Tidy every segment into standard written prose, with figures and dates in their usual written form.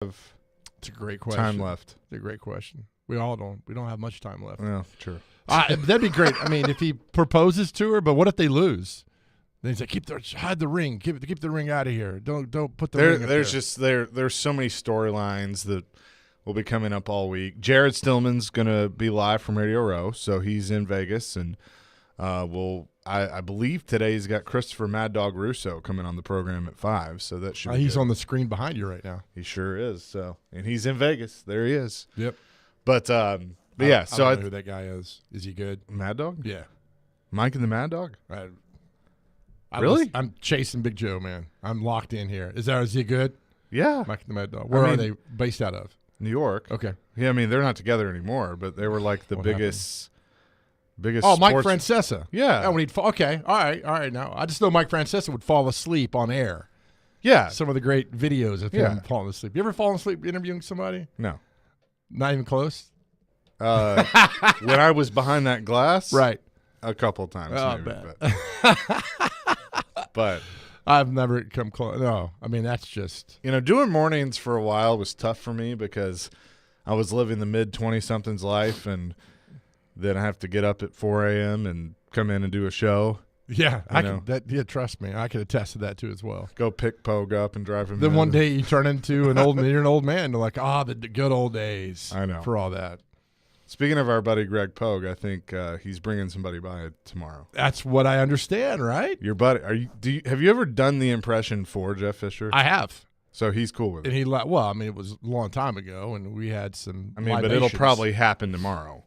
It's a great question. Time left. It's a great question. We don't have much time left. Yeah, true. That'd be great. I mean, if he proposes to her, but what if they lose? Then he's like, hide the ring. Keep the ring out of here. Don't put the ring up there. There's so many storylines that will be coming up all week. Jared Stillman's gonna be live from Radio Row, so he's in Vegas, and I believe today he's got Christopher Mad Dog Russo coming on the program at 5, so that should be he's good. on the screen behind you right now. He sure is. So, and he's in Vegas. There he is. Yep. But yeah, I don't know who that guy is. Is he good? Mad Dog? Yeah. Mike and the Mad Dog? Really? I'm chasing Big Joe, man. I'm locked in here. Is he good? Yeah. Mike and the Mad Dog. Where are they based out of? New York. Okay. Yeah, I mean, they're not together anymore, but they were like the biggest. Oh, Mike Francesa. Yeah. Oh, okay. All right. Now I just know Mike Francesa would fall asleep on air. Yeah. Some of the great videos of him falling asleep. You ever fallen asleep interviewing somebody? No. Not even close? When I was behind that glass? Right. A couple times maybe. But I've never come close. No. I mean, that's just. Doing mornings for a while was tough for me because I was living the mid-20-somethings life, and then I have to get up at 4 a.m. and come in and do a show. Yeah, trust me, I can attest to that too as well. Go pick Pogue up and drive him. Then one day you turn into you're an old man. You're like, the good old days. I know. For all that. Speaking of our buddy Greg Pogue, I think he's bringing somebody by tomorrow. That's what I understand, right? Your buddy, have you ever done the impression for Jeff Fisher? I have. So he's cool with it. And it was a long time ago, and we had some. But it'll probably happen tomorrow.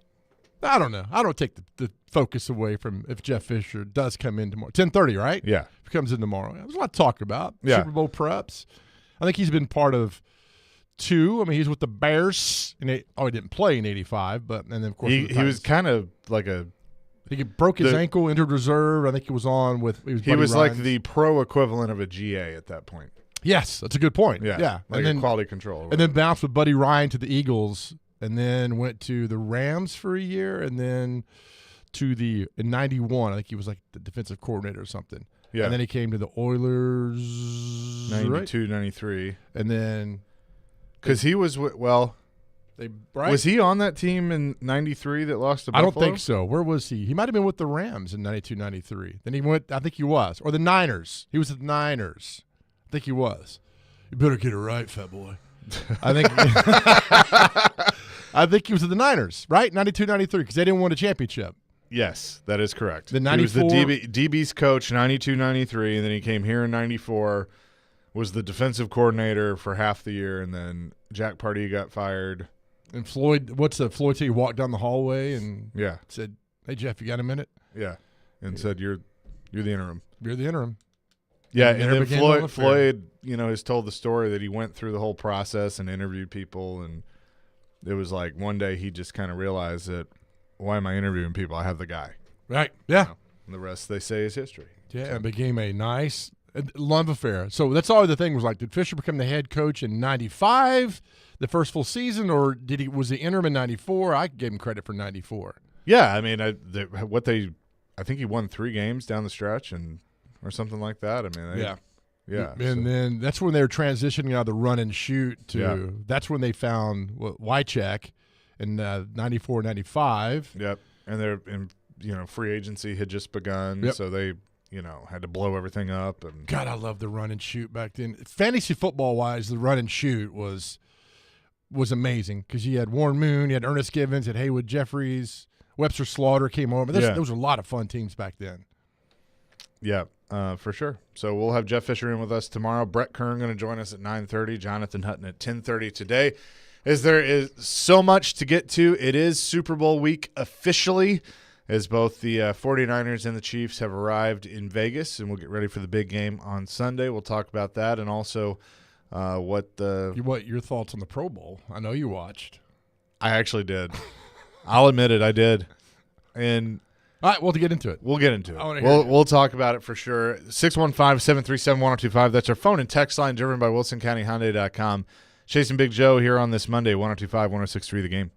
I don't know. I don't take the focus away from if Jeff Fisher does come in tomorrow. 10:30, right? Yeah. If he comes in tomorrow. There's a lot to talk about. Yeah. Super Bowl preps. I think he's been part of 2. I mean, he's with the Bears. And he didn't play in 85, but and then of course he was kind of like he broke his ankle, entered reserve. I think he was on with he was like the pro equivalent of a GA at that point. Yes, that's a good point. Yeah. Like and then quality control. And then bounced with Buddy Ryan to the Eagles. And then went to the Rams for a year, and then in 91, I think he was like the defensive coordinator or something. Yeah. And then he came to the Oilers. 92, 93. And then. Because he was, was he on that team in 93 that lost to Buffalo? I don't think so. Where was he? He might have been with the Rams in 92, 93. Then he went, I think he was. Or the Niners. He was at the Niners. I think he was. You better get it right, fat boy. I think. I think he was at the Niners, right? 92, 93, because they didn't win a championship. Yes, that is correct. The 94, he was the DB's coach 92, 93, and then he came here in 94, was the defensive coordinator for half the year, and then Jack Pardee got fired. And Floyd said he walked down the hallway and said, "Hey, Jeff, you got a minute?" Yeah, and said, "You're the interim. You're the interim." Yeah, and then Floyd, has told the story that he went through the whole process and interviewed people, and it was like one day he just kind of realized that, why am I interviewing people? I have the guy. Right, yeah. And the rest, they say, is history. Yeah, so. It became a nice love affair. So that's all the thing was like, did Fisher become the head coach in 95, the first full season, or was he interim in 94? I gave him credit for 94. Yeah, I mean, I think he won 3 games down the stretch or something like that. I mean, yeah. And then that's when they were transitioning out of the run and shoot to that's when they found Wycheck in 94, 95. Yep. And free agency had just begun, so they, had to blow everything up. And God, I love the run and shoot back then. Fantasy football wise, the run and shoot was amazing because you had Warren Moon, you had Ernest Givens, you had Haywood Jeffries, Webster Slaughter came over. Those were a lot of fun teams back then. Yeah. For sure. So we'll have Jeff Fisher in with us tomorrow. Brett Kern going to join us at 9:30. Jonathan Hutton at 10:30 today. As there is so much to get to, it is Super Bowl week officially, as both the 49ers and the Chiefs have arrived in Vegas, and we'll get ready for the big game on Sunday. We'll talk about that and also what your thoughts on the Pro Bowl. I know you watched. I actually did. I'll admit it, I did. And all right, well, to get into it. We'll get into it. We'll talk about it for sure. 615-737-1025. That's our phone and text line driven by WilsonCountyHyundai.com. Chasing Big Joe here on this Monday, 102.5, 106.3 The Game.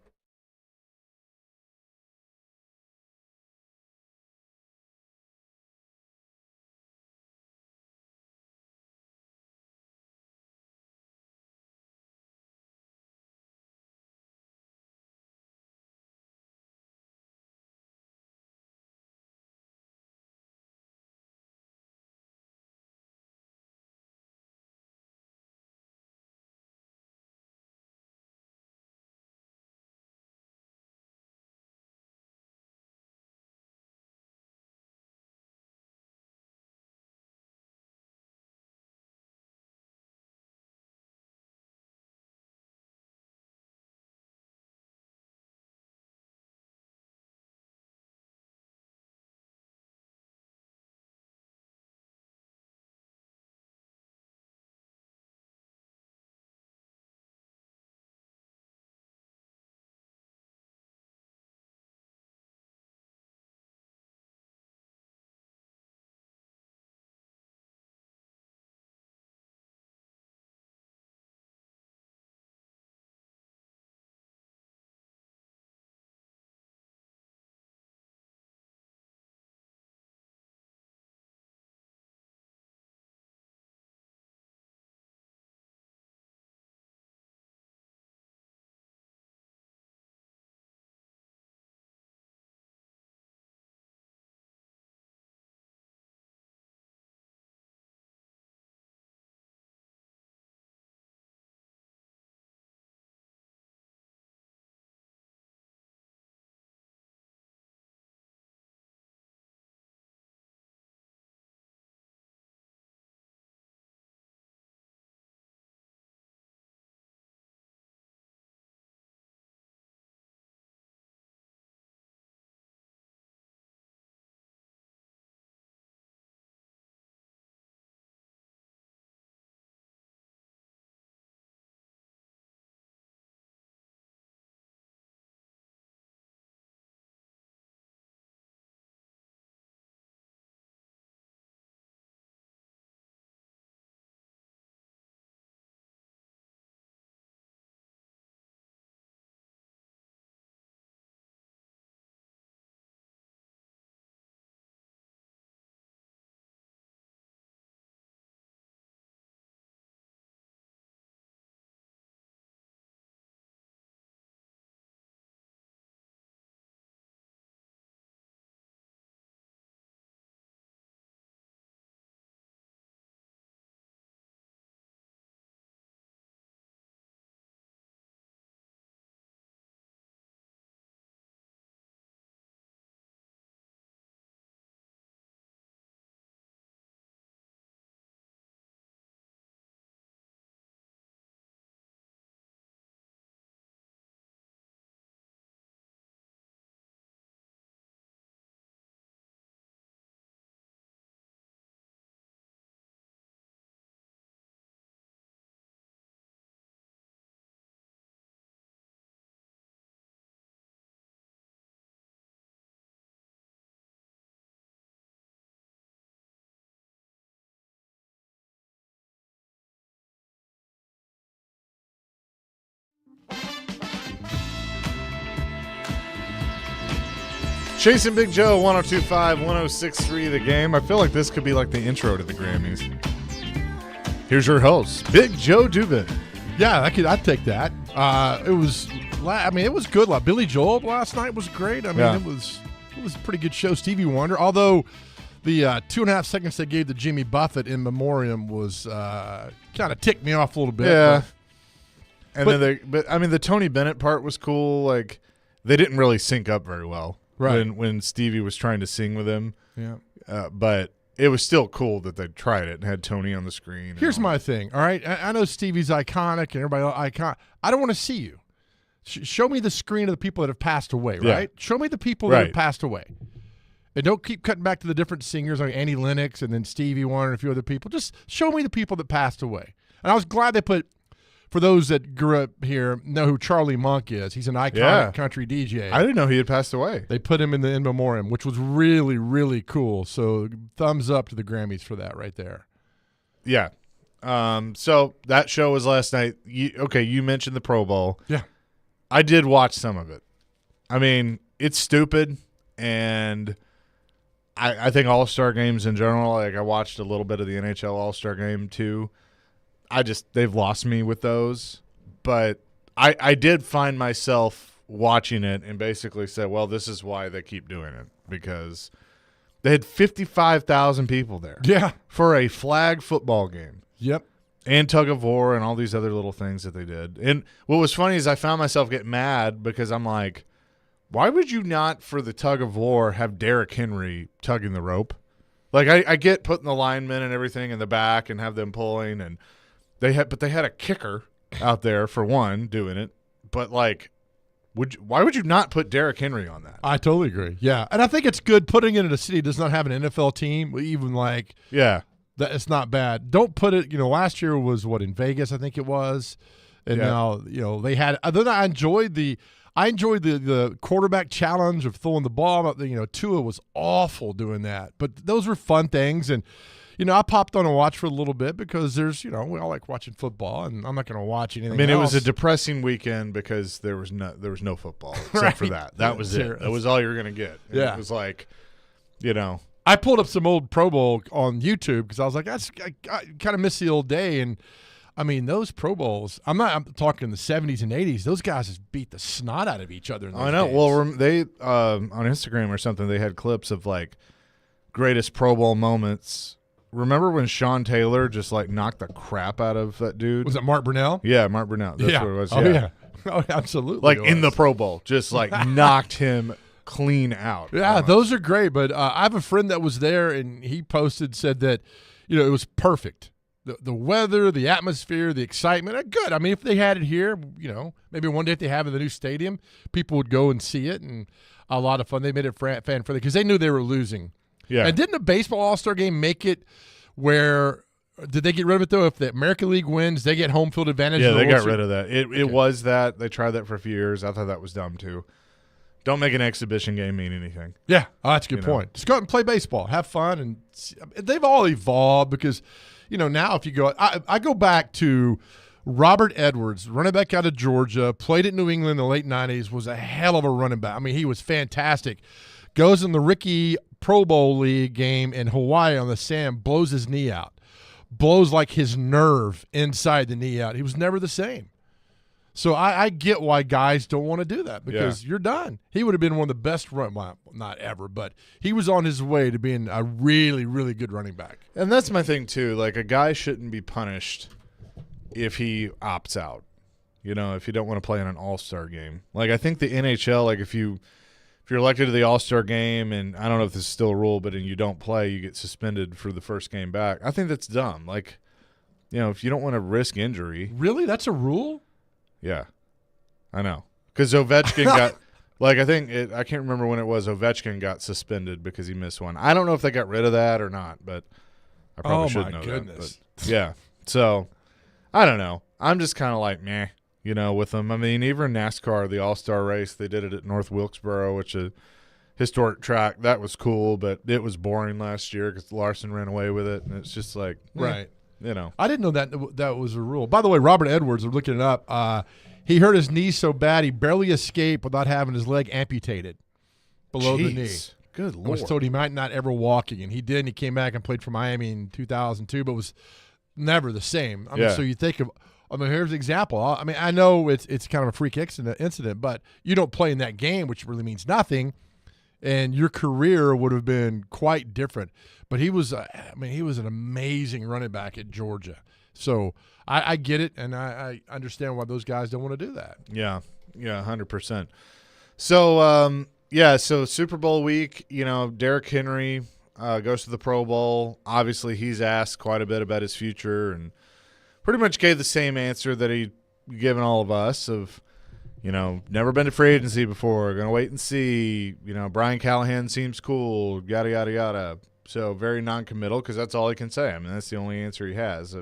Chasing Big Joe, 102.5, 106.3 The Game. I feel like this could be like the intro to the Grammys. Here's your host, Big Joe Dubin. Yeah, I'd take that. It was good. Like Billy Joel last night was great. It was a pretty good show. Stevie Wonder, although the 2.5 seconds they gave to Jimmy Buffett in memoriam was kind of ticked me off a little bit. Yeah. The Tony Bennett part was cool. Like, they didn't really sync up very well. Right. When Stevie was trying to sing with him. Yeah. But it was still cool that they tried it and had Tony on the screen. Here's my thing, all right? I know Stevie's iconic and everybody iconic. I don't want to see you. Show me the screen of the people that have passed away, right? Yeah. Show me the people that have passed away. And don't keep cutting back to the different singers like Annie Lennox and then Stevie Wonder and a few other people. Just show me the people that passed away. And I was glad they put, for those that grew up here, know who Charlie Monk is. He's an iconic country DJ. I didn't know he had passed away. They put him in the in memoriam, which was really, really cool. So thumbs up to the Grammys for that right there. Yeah. So that show was last night. You mentioned the Pro Bowl. Yeah. I did watch some of it. I mean, it's stupid, and I think All-Star games in general, like I watched a little bit of the NHL All-Star game too. They've lost me with those, but I did find myself watching it and basically said, well, this is why they keep doing it, because they had 55,000 people there. Yeah. For a flag football game. Yep. And tug of war and all these other little things that they did. And what was funny is I found myself getting mad because I'm like, why would you not, for the tug of war, have Derrick Henry tugging the rope? Like, I get putting the linemen and everything in the back and have them pulling, and they had a kicker out there for one doing it. But like, why would you not put Derrick Henry on that? I totally agree. Yeah, and I think it's good putting it in a city that does not have an NFL team, even like that. It's not bad. Don't put it. Last year was in Vegas, I think it was, and now they had. Then I enjoyed the quarterback challenge of throwing the ball. Tua was awful doing that, but those were fun things. And I popped on and watched for a little bit because there's we all like watching football, and I'm not going to watch anything. It was a depressing weekend because there was no football except for that. That was it. That was all you were going to get. And it was like, I pulled up some old Pro Bowl on YouTube because I was like, I kind of miss the old day. And I mean, those Pro Bowls, I'm talking the 70s and 80s, those guys just beat the snot out of each other in those I know. games. Well, they on Instagram or something, they had clips of like greatest Pro Bowl moments. Remember when Sean Taylor just like knocked the crap out of that dude? Was it Mark Brunell? Yeah, Mark Brunell. That's what it was. Oh, yeah. Oh, absolutely. Like in the Pro Bowl, just like knocked him clean out. Yeah, those are great. But I have a friend that was there, and he said that, it was perfect. The weather, the atmosphere, the excitement, good. I mean, if they had it here, maybe one day if they have it in the new stadium, people would go and see it, and a lot of fun. They made it fan-friendly because they knew they were losing. Yeah. And didn't the baseball All-Star game make it where – did they get rid of it, though? If the American League wins, they get home field advantage? Yeah, they got rid of that. It was that. They tried that for a few years. I thought that was dumb, too. Don't make an exhibition game mean anything. Yeah, that's a good point. Just go out and play baseball. Have fun. And they've all evolved because, now if you go – I go back to Robert Edwards, running back out of Georgia, played at New England in the late 90s, was a hell of a running back. I mean, he was fantastic. Goes in the Ricky Pro Bowl League game in Hawaii on the sand, blows his knee out. Blows like his nerve inside the knee out. He was never the same. So I get why guys don't want to do that because you're done. He would have been one of the best not ever, but he was on his way to being a really, really good running back. And that's my thing too. Like, a guy shouldn't be punished if he opts out. If you don't want to play in an All-Star game. Like, I think the NHL, like if you're elected to the All-Star game, and I don't know if this is still a rule, but you don't play, you get suspended for the first game back. I think that's dumb. Like, if you don't want to risk injury. Really? That's a rule? Yeah, I know. Because Ovechkin got, like, I can't remember when it was, Ovechkin got suspended because he missed one. I don't know if they got rid of that or not, but I probably should know that. But, yeah, so I don't know. I'm just kind of like, meh, with them. I mean, even NASCAR, the All-Star race, they did it at North Wilkesboro, which is a historic track. That was cool, but it was boring last year because Larson ran away with it, and it's just like, right. I didn't know that was a rule. By the way, Robert Edwards, I'm looking it up. He hurt his knee so bad he barely escaped without having his leg amputated. below the knee. Good I Lord. was told he might not ever walk again. He did, and he came back and played for Miami in 2002, but was never the same. I mean, so you think of, here's an example. I know it's kind of a freak incident, but you don't play in that game, which really means nothing, and your career would have been quite different. But he was an amazing running back at Georgia. So I get it, and I understand why those guys don't want to do that. Yeah, 100%. So, so Super Bowl week, Derrick Henry goes to the Pro Bowl. Obviously, he's asked quite a bit about his future and pretty much gave the same answer that he'd given all of us of, never been to free agency before, going to wait and see. Brian Callahan seems cool, yada, yada, yada. So very non-committal because that's all he can say. I mean, that's the only answer he has.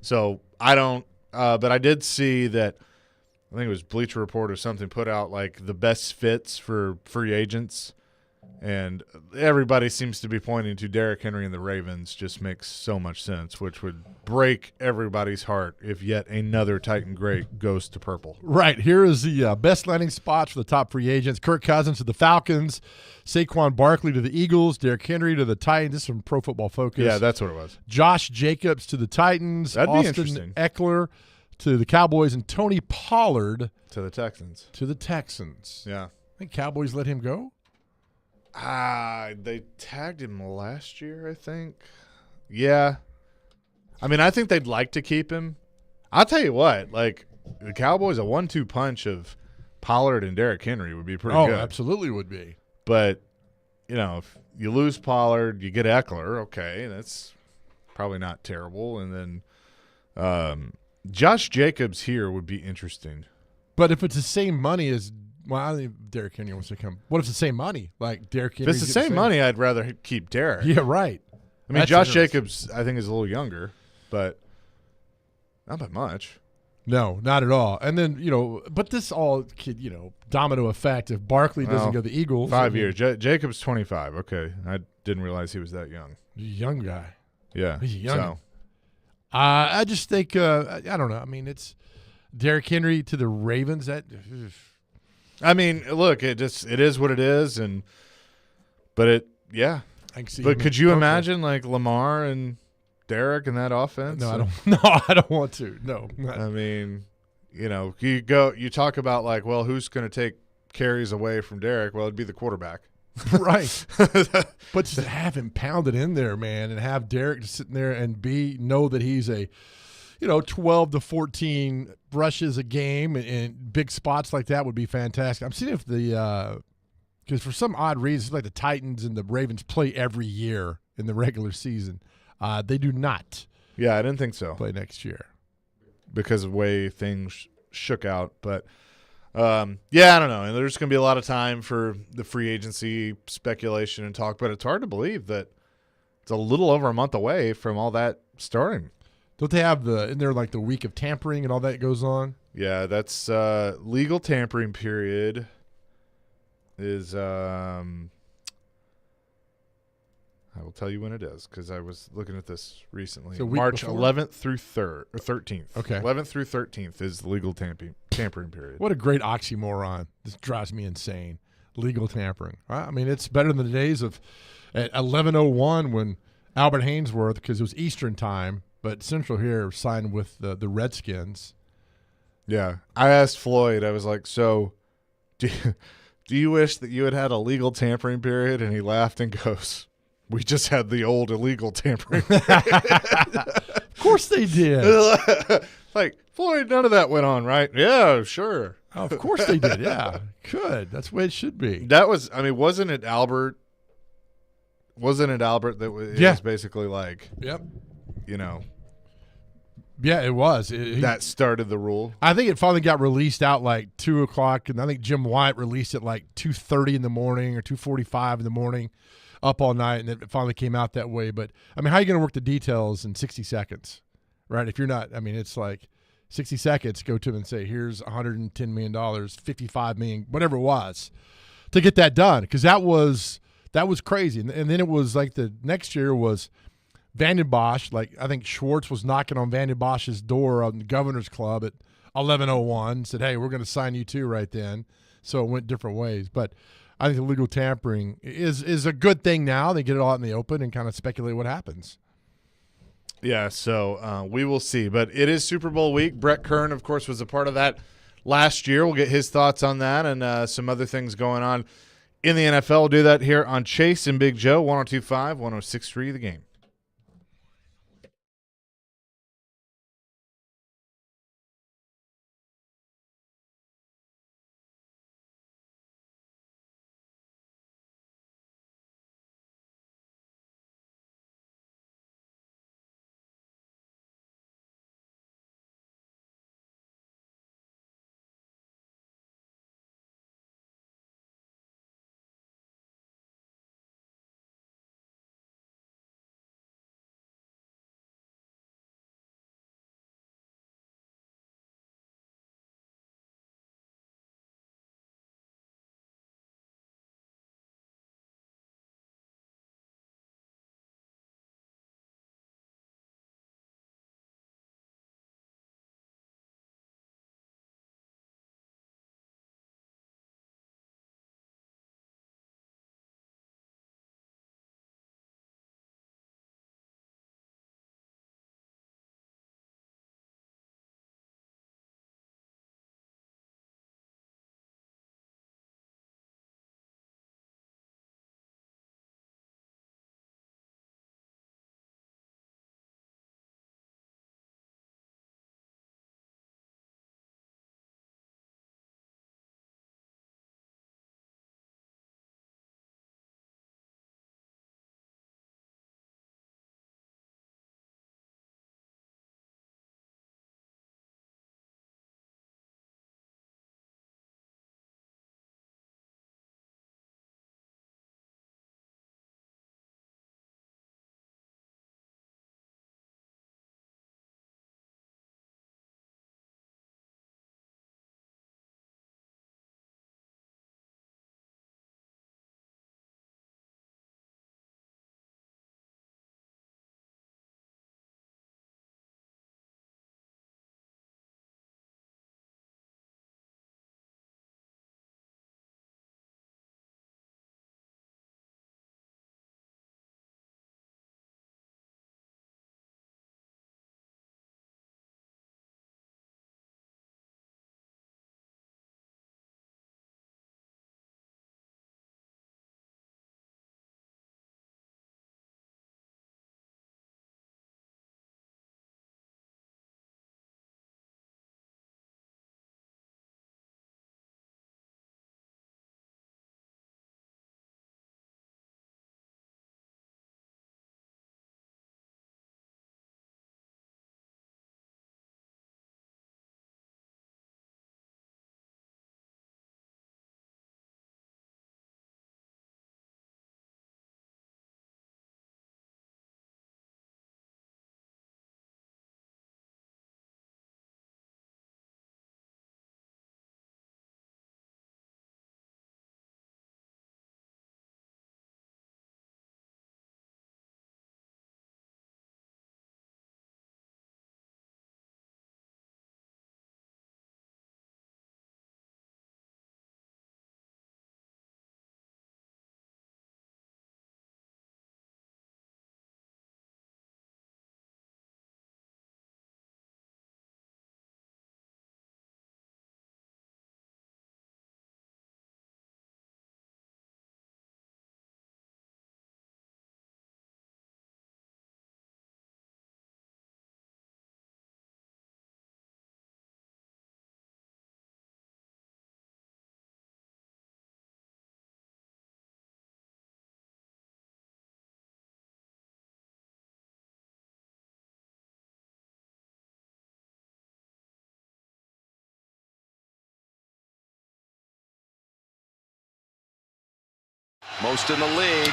So I don't but I did see that I think it was Bleacher Report or something put out like the best fits for free agents, and everybody seems to be pointing to Derrick Henry and the Ravens. Just makes so much sense, which would break everybody's heart if yet another Titan great goes to purple. Right. Here is the best landing spots for the top free agents. Kirk Cousins to the Falcons, Saquon Barkley to the Eagles, Derrick Henry to the Titans. This is from Pro Football Focus. Yeah, that's what it was. Josh Jacobs to the Titans. That'd be Austin interesting. Eckler to the Cowboys, and Tony Pollard to the Texans. Yeah. I think Cowboys let him go. They tagged him last year, I think. Yeah. I mean, I think they'd like to keep him. I'll tell you what, like the Cowboys, a 1-2 punch of Pollard and Derrick Henry would be pretty good. Oh, absolutely would be. But, if you lose Pollard, you get Eckler, okay, that's probably not terrible. And then Josh Jacobs here would be interesting. But if it's the same money as I think Derrick Henry wants to come. What if it's the same money? Like Derrick Henry. If it's the same money, I'd rather keep Derrick. Yeah, right. I mean, Josh Jacobs, I think, is a little younger, but not by much. No, not at all. And then, but this all could, domino effect. If Barkley doesn't go to the Eagles. 5 years. Jacobs 25. Okay. I didn't realize he was that young. Young guy. Yeah. He's young. So. I just think, I don't know. I mean, it's Derrick Henry to the Ravens. I mean, look, it is what it is, but could you imagine like Lamar and Derrick in that offense? No, I don't. No, I don't want to. No. I mean, you talk about like, well, who's going to take carries away from Derrick? Well, it'd be the quarterback. Right. But just have him pounded in there, man, and have Derrick just sitting there and know that he's a 12 to 14 rushes a game and big spots like that would be fantastic. I'm seeing if because for some odd reason, like the Titans and the Ravens play every year in the regular season. They do not. Yeah, I didn't think so. Play next year because of the way things shook out. But, I don't know. And there's going to be a lot of time for the free agency speculation and talk, but it's hard to believe that it's a little over a month away from all that starting. Don't they have in there like the week of tampering and all that goes on? Yeah, that's legal tampering period is I will tell you when it is because I was looking at this recently. So March before? 11th through 13th. Okay. 11th through 13th is the legal tampering period. What a great oxymoron. This drives me insane. Legal tampering. I mean, it's better than the days of at 11:01 when Albert Hainsworth, because it was Eastern time, but Central here signed with the Redskins. Yeah. I asked Floyd, I was like, so do you wish that you had a legal tampering period? And he laughed and goes, we just had the old illegal tampering period. Of course they did. Like, Floyd, none of that went on, right? Yeah, sure. Oh, of course they did. Yeah, good. That's the way it should be. That was, I mean, wasn't it Albert? Wasn't it Albert that was, yeah. Was basically like, yep. Yeah, it was. That started the rule. I think it finally got released out like 2 o'clock, and I think Jim White released it like 2:30 in the morning or 2:45 in the morning, up all night, and it finally came out that way. But, I mean, how are you going to work the details in 60 seconds, right? If you're not, I mean, it's like 60 seconds, go to them and say, here's $110 million, $55 million, whatever it was, to get that done, because that was crazy. And then it was like the next year was Van den Bosch, like I think Schwartz was knocking on Van den Bosch's door on the Governor's Club at 11:01, said, hey, we're going to sign you too right then. So it went different ways. But I think illegal tampering is a good thing now. They get it all out in the open and kind of speculate what happens. Yeah, so we will see. But it is Super Bowl week. Brett Kern, of course, was a part of that last year. We'll get his thoughts on that and some other things going on in the NFL. We'll do that here on Chase and Big Joe, 102.5, 106.3 The Game. Most in the league,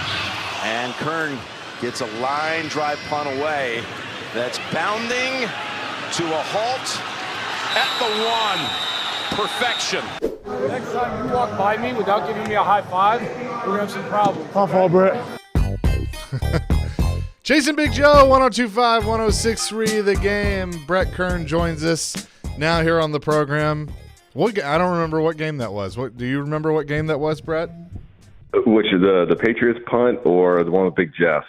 and Kern gets a line drive punt away that's bounding to a halt at the 1. Perfection. Next time you walk by me without giving me a high five, we're gonna have some problems. My fault, Brett. Jason Big Joe, 102.5, 106.3 The Game. Brett Kern joins us now here on the program. I don't remember what game that was. Do you remember what game that was, Brett? Which is the Patriots punt or the one with Big Jeff?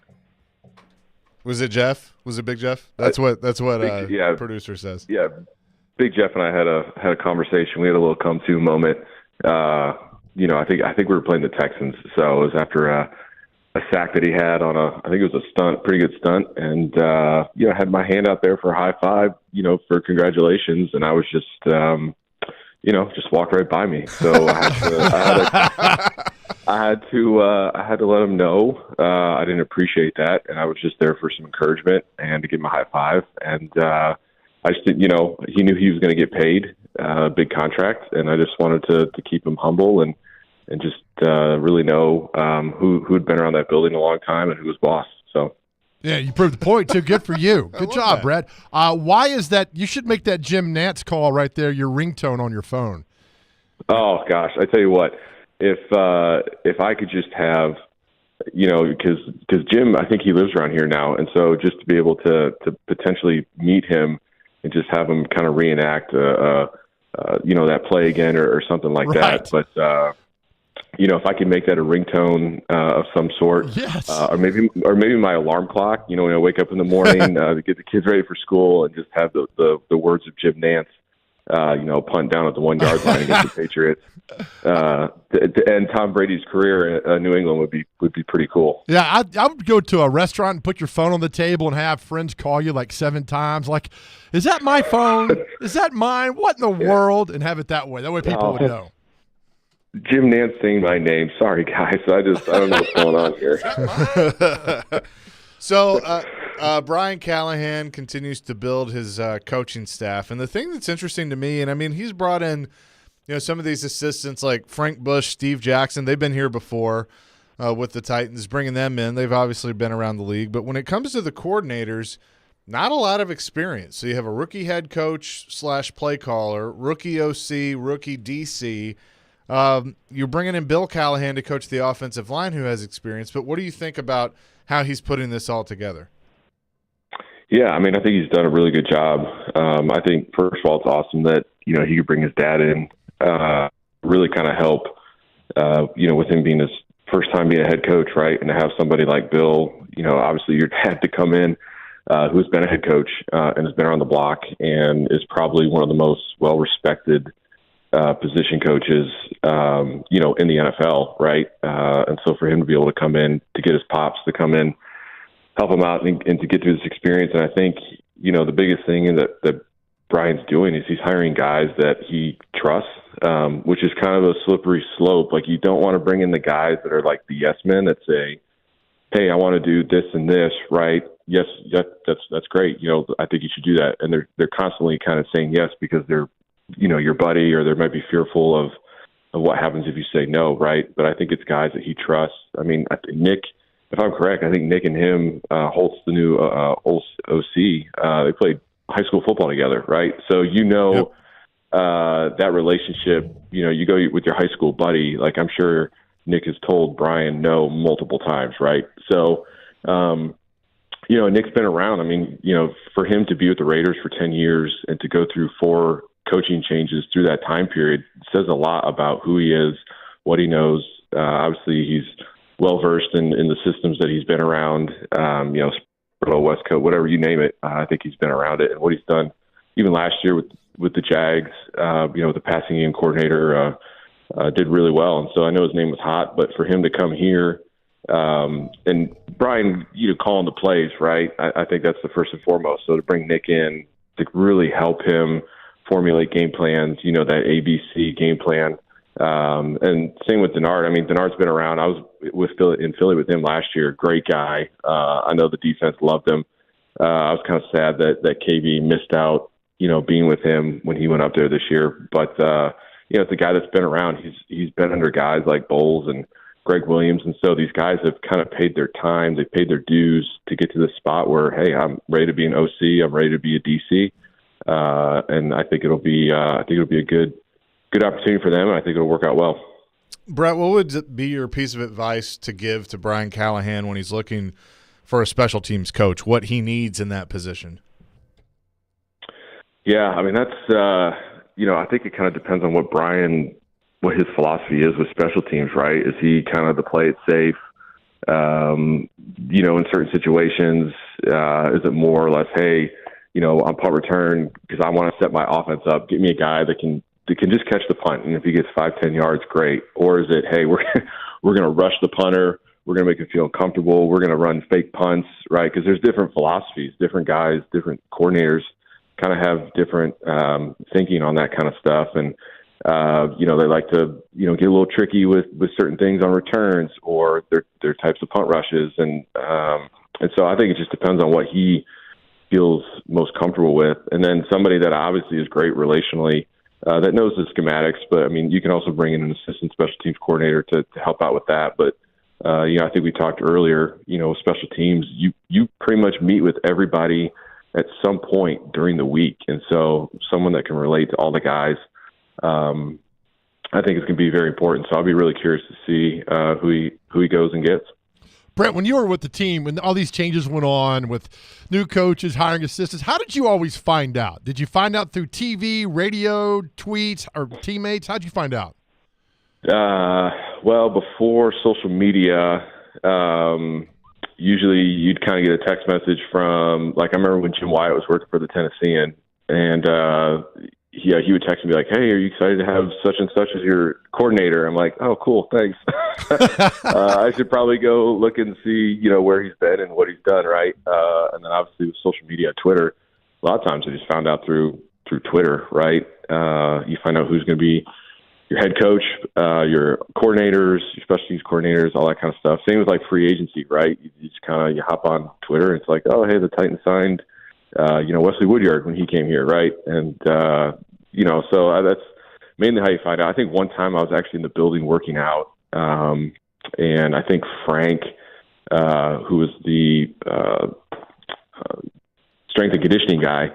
Was it Jeff? Was it Big Jeff? That's what producer says. Yeah, Big Jeff and I had a conversation. We had a little come-to moment. I think we were playing the Texans, so it was after a sack that he had on I think it was a stunt, pretty good stunt, and I had my hand out there for a high five, for congratulations, and I was just just walked right by me. So I had to let him know I didn't appreciate that, and I was just there for some encouragement and to give him a high five. And I just didn't, he knew he was going to get paid a big contract, and I just wanted to keep him humble and just really know who had been around that building a long time and who was boss. So. Yeah, you proved the point, too. Good for you. Good job, Brett. Why is that? You should make that Jim Nantz call right there your ringtone on your phone. Oh, gosh. I tell you what, if I could just have, because Jim, I think he lives around here now, and so just to be able to potentially meet him and just have him kind of reenact, that play again or something like that. But if I could make that a ringtone of some sort, yes, or maybe my alarm clock. When I wake up in the morning to get the kids ready for school, and just have the words of Jim Nantz, punt down at the 1 yard line against the Patriots, to end Tom Brady's career in New England would be pretty cool. Yeah, I would go to a restaurant and put your phone on the table and have friends call you like 7 times, like, "Is that my phone? Is that mine? What in the world?" And have it that way. That way people would know. Jim Nantz saying my name. Sorry, guys. I don't know what's going on here. So Brian Callahan continues to build his coaching staff. And the thing that's interesting to me, and I mean, he's brought in some of these assistants like Frank Bush, Steve Jackson. They've been here before with the Titans, bringing them in. They've obviously been around the league. But when it comes to the coordinators, not a lot of experience. So you have a rookie head coach / play caller, rookie OC, rookie DC. You're bringing in Bill Callahan to coach the offensive line, who has experience. But what do you think about how he's putting this all together? Yeah, I mean, I think he's done a really good job. I think, first of all, it's awesome that, he could bring his dad in, really kind of help, with him being his first time being a head coach, right? And to have somebody like Bill, obviously your dad to come in, who's been a head coach and has been around the block and is probably one of the most well-respected position coaches, in the NFL, right? And so for him to be able to come in, to get his pops to come in, help him out and to get through this experience. And I think, the biggest thing that Brian's doing is he's hiring guys that he trusts, which is kind of a slippery slope. Like, you don't want to bring in the guys that are like the yes men that say, "Hey, I want to do this and this," right? Yes, that's great. I think you should do that. And they're constantly kind of saying yes because they're, your buddy, or they might be fearful of what happens if you say no, right? But I think it's guys that he trusts. I mean, I think Nick, if I'm correct, I think Nick and him, Holtz, the new Holtz OC, they played high school football together, right? So Yep. That relationship, you go with your high school buddy, like I'm sure Nick has told Brian no multiple times, right? So, Nick's been around. I mean, for him to be with the Raiders for 10 years and to go through 4 coaching changes through that time period says a lot about who he is, what he knows. Obviously, he's well-versed in the systems that he's been around, West Coast, whatever you name it. I think he's been around it. And what he's done even last year with the Jags, the passing game coordinator did really well. And so I know his name was hot, but for him to come here and Brian, calling the plays, right? I think that's the first and foremost. So to bring Nick in to really help him formulate game plans, that ABC game plan. And same with Denard. I mean, Denard's been around. I was in Philly with him last year. Great guy. I know the defense loved him. I was kind of sad that KB missed out, being with him when he went up there this year. But, it's a guy that's been around. He's been under guys like Bowles and Greg Williams. And so these guys have kind of paid their time. They've paid their dues to get to this spot where, hey, I'm ready to be an OC. I'm ready to be a DC. And I think it'll be a good opportunity for them, and I think it'll work out well. Brett, what would be your piece of advice to give to Brian Callahan when he's looking for a special teams coach, what he needs in that position? Yeah, I mean, that's, I think it kind of depends on what Brian what his philosophy is with special teams, right? Is he kind of the play it safe? In certain situations, is it more or less, hey, on punt return, because I want to set my offense up, get me a guy that can just catch the punt, and if he gets 5-10 yards, great. Or is it, hey, we're going to rush the punter, we're going to make him feel uncomfortable, we're going to run fake punts, right? Because there's different philosophies, different guys, different coordinators kind of have different thinking on that kind of stuff, and they like to get a little tricky with certain things on returns or their types of punt rushes, and so I think it just depends on what he feels most comfortable with. And then somebody that obviously is great relationally, that knows the schematics, but I mean, you can also bring in an assistant special teams coordinator to help out with that. But I think we talked earlier, with special teams, you pretty much meet with everybody at some point during the week, and so someone that can relate to all the guys, I think it's going to be very important. So I'll be really curious to see who he goes and gets. Brent, when you were with the team, when all these changes went on with new coaches, hiring assistants, how did you always find out? Did you find out through TV, radio, tweets, or teammates? How did you find out? Well, before social media, usually you'd kind of get a text message from, like, I remember when Jim Wyatt was working for the Tennessean, and he would text me like, hey, are you excited to have such and such as your coordinator? I'm like, oh, cool, thanks. I should probably go look and see, where he's been and what he's done, right? And then obviously with social media, Twitter, a lot of times I just found out through Twitter, right? You find out who's going to be your head coach, your coordinators, your special teams coordinators, all that kind of stuff. Same with like free agency, right? You just you hop on Twitter and it's like, oh, hey, the Titans signed Wesley Woodyard when he came here, right? And, so that's mainly how you find out. I think one time I was actually in the building working out, and I think Frank, who was the strength and conditioning guy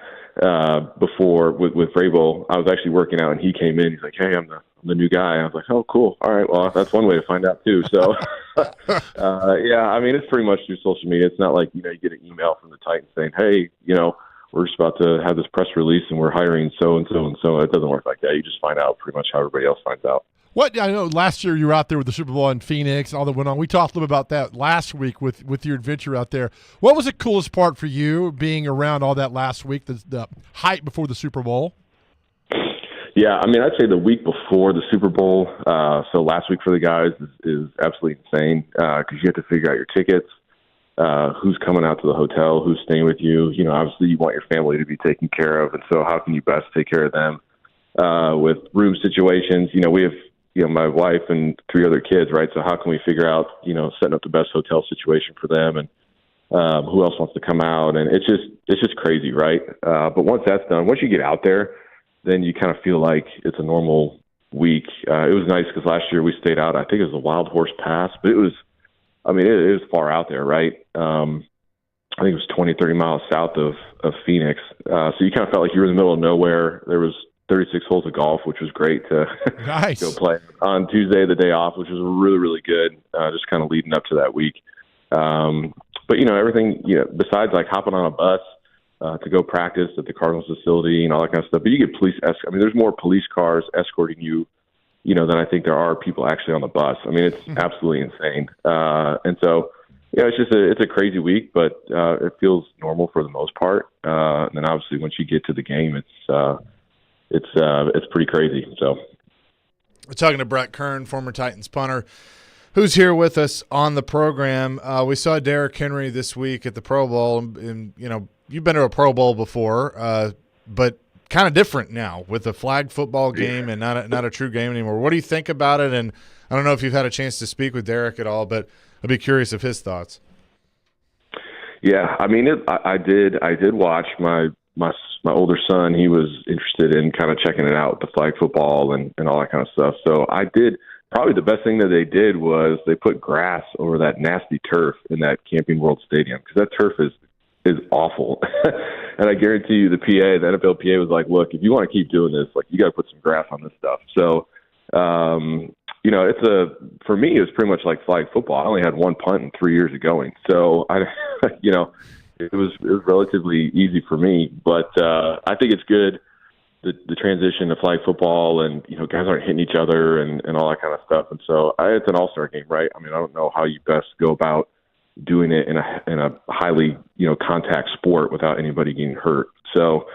before with Vrabel, I was actually working out, and he came in. He's like, hey, I'm the new guy. I was like, oh, cool. All right, well, that's one way to find out, too. So, I mean, it's pretty much through social media. It's not like, you get an email from the Titans saying, hey, we're just about to have this press release and we're hiring so-and-so and so. It doesn't work like that. You just find out pretty much how everybody else finds out. I know last year you were out there with the Super Bowl in Phoenix, all that went on. We talked a little about that last week with your adventure out there. What was the coolest part for you being around all that last week, the hype before the Super Bowl? Yeah, I mean, I'd say the week before the Super Bowl, so last week for the guys is absolutely insane because you have to figure out your tickets, who's coming out to the hotel, who's staying with you. Obviously you want your family to be taken care of, and so how can you best take care of them with room situations? We have my wife and 3 other kids, right? So how can we figure out setting up the best hotel situation for them, and who else wants to come out? And it's just crazy, right? But once that's done, once you get out there, then you kind of feel like it's a normal week. It was nice because last year we stayed out. I think it was the Wild Horse Pass, but it was far out there, right? I think it was 20, 30 miles south of Phoenix. So you kind of felt like you were in the middle of nowhere. There was 36 holes of golf, which was great to nice. Go play on Tuesday, the day off, which was really, really good, just kind of leading up to that week. But, everything, besides like hopping on a bus to go practice at the Cardinals facility and all that kind of stuff. But you get police there's more police cars escorting you, than I think there are people actually on the bus. I mean, it's absolutely insane. And so, it's just it's a crazy week, but it feels normal for the most part. And then obviously once you get to the game, it's pretty crazy. So we're talking to Brett Kern, former Titans punter, who's here with us on the program. We saw Derrick Henry this week at the Pro Bowl, and you've been to a Pro Bowl before, but kind of different now with a flag football game and not a true game anymore. What do you think about it? And I don't know if you've had a chance to speak with Derrick at all, but I'd be curious of his thoughts. Yeah, I mean, I did watch my older son. He was interested in kind of checking it out, the flag football and all that kind of stuff. So I did. Probably the best thing that they did was they put grass over that nasty turf in that Camping World Stadium, because that turf is awful. And I guarantee you the NFL PA was like, look, if you want to keep doing this, like, you got to put some grass on this stuff. So, for me, it was pretty much like flag football. I only had one punt in 3 years of going. So it was relatively easy for me, but I think it's good the transition to flag football, and guys aren't hitting each other and all that kind of stuff. And so it's an all-star game, right? I mean, I don't know how you best go about doing it in a highly contact sport without anybody getting hurt. So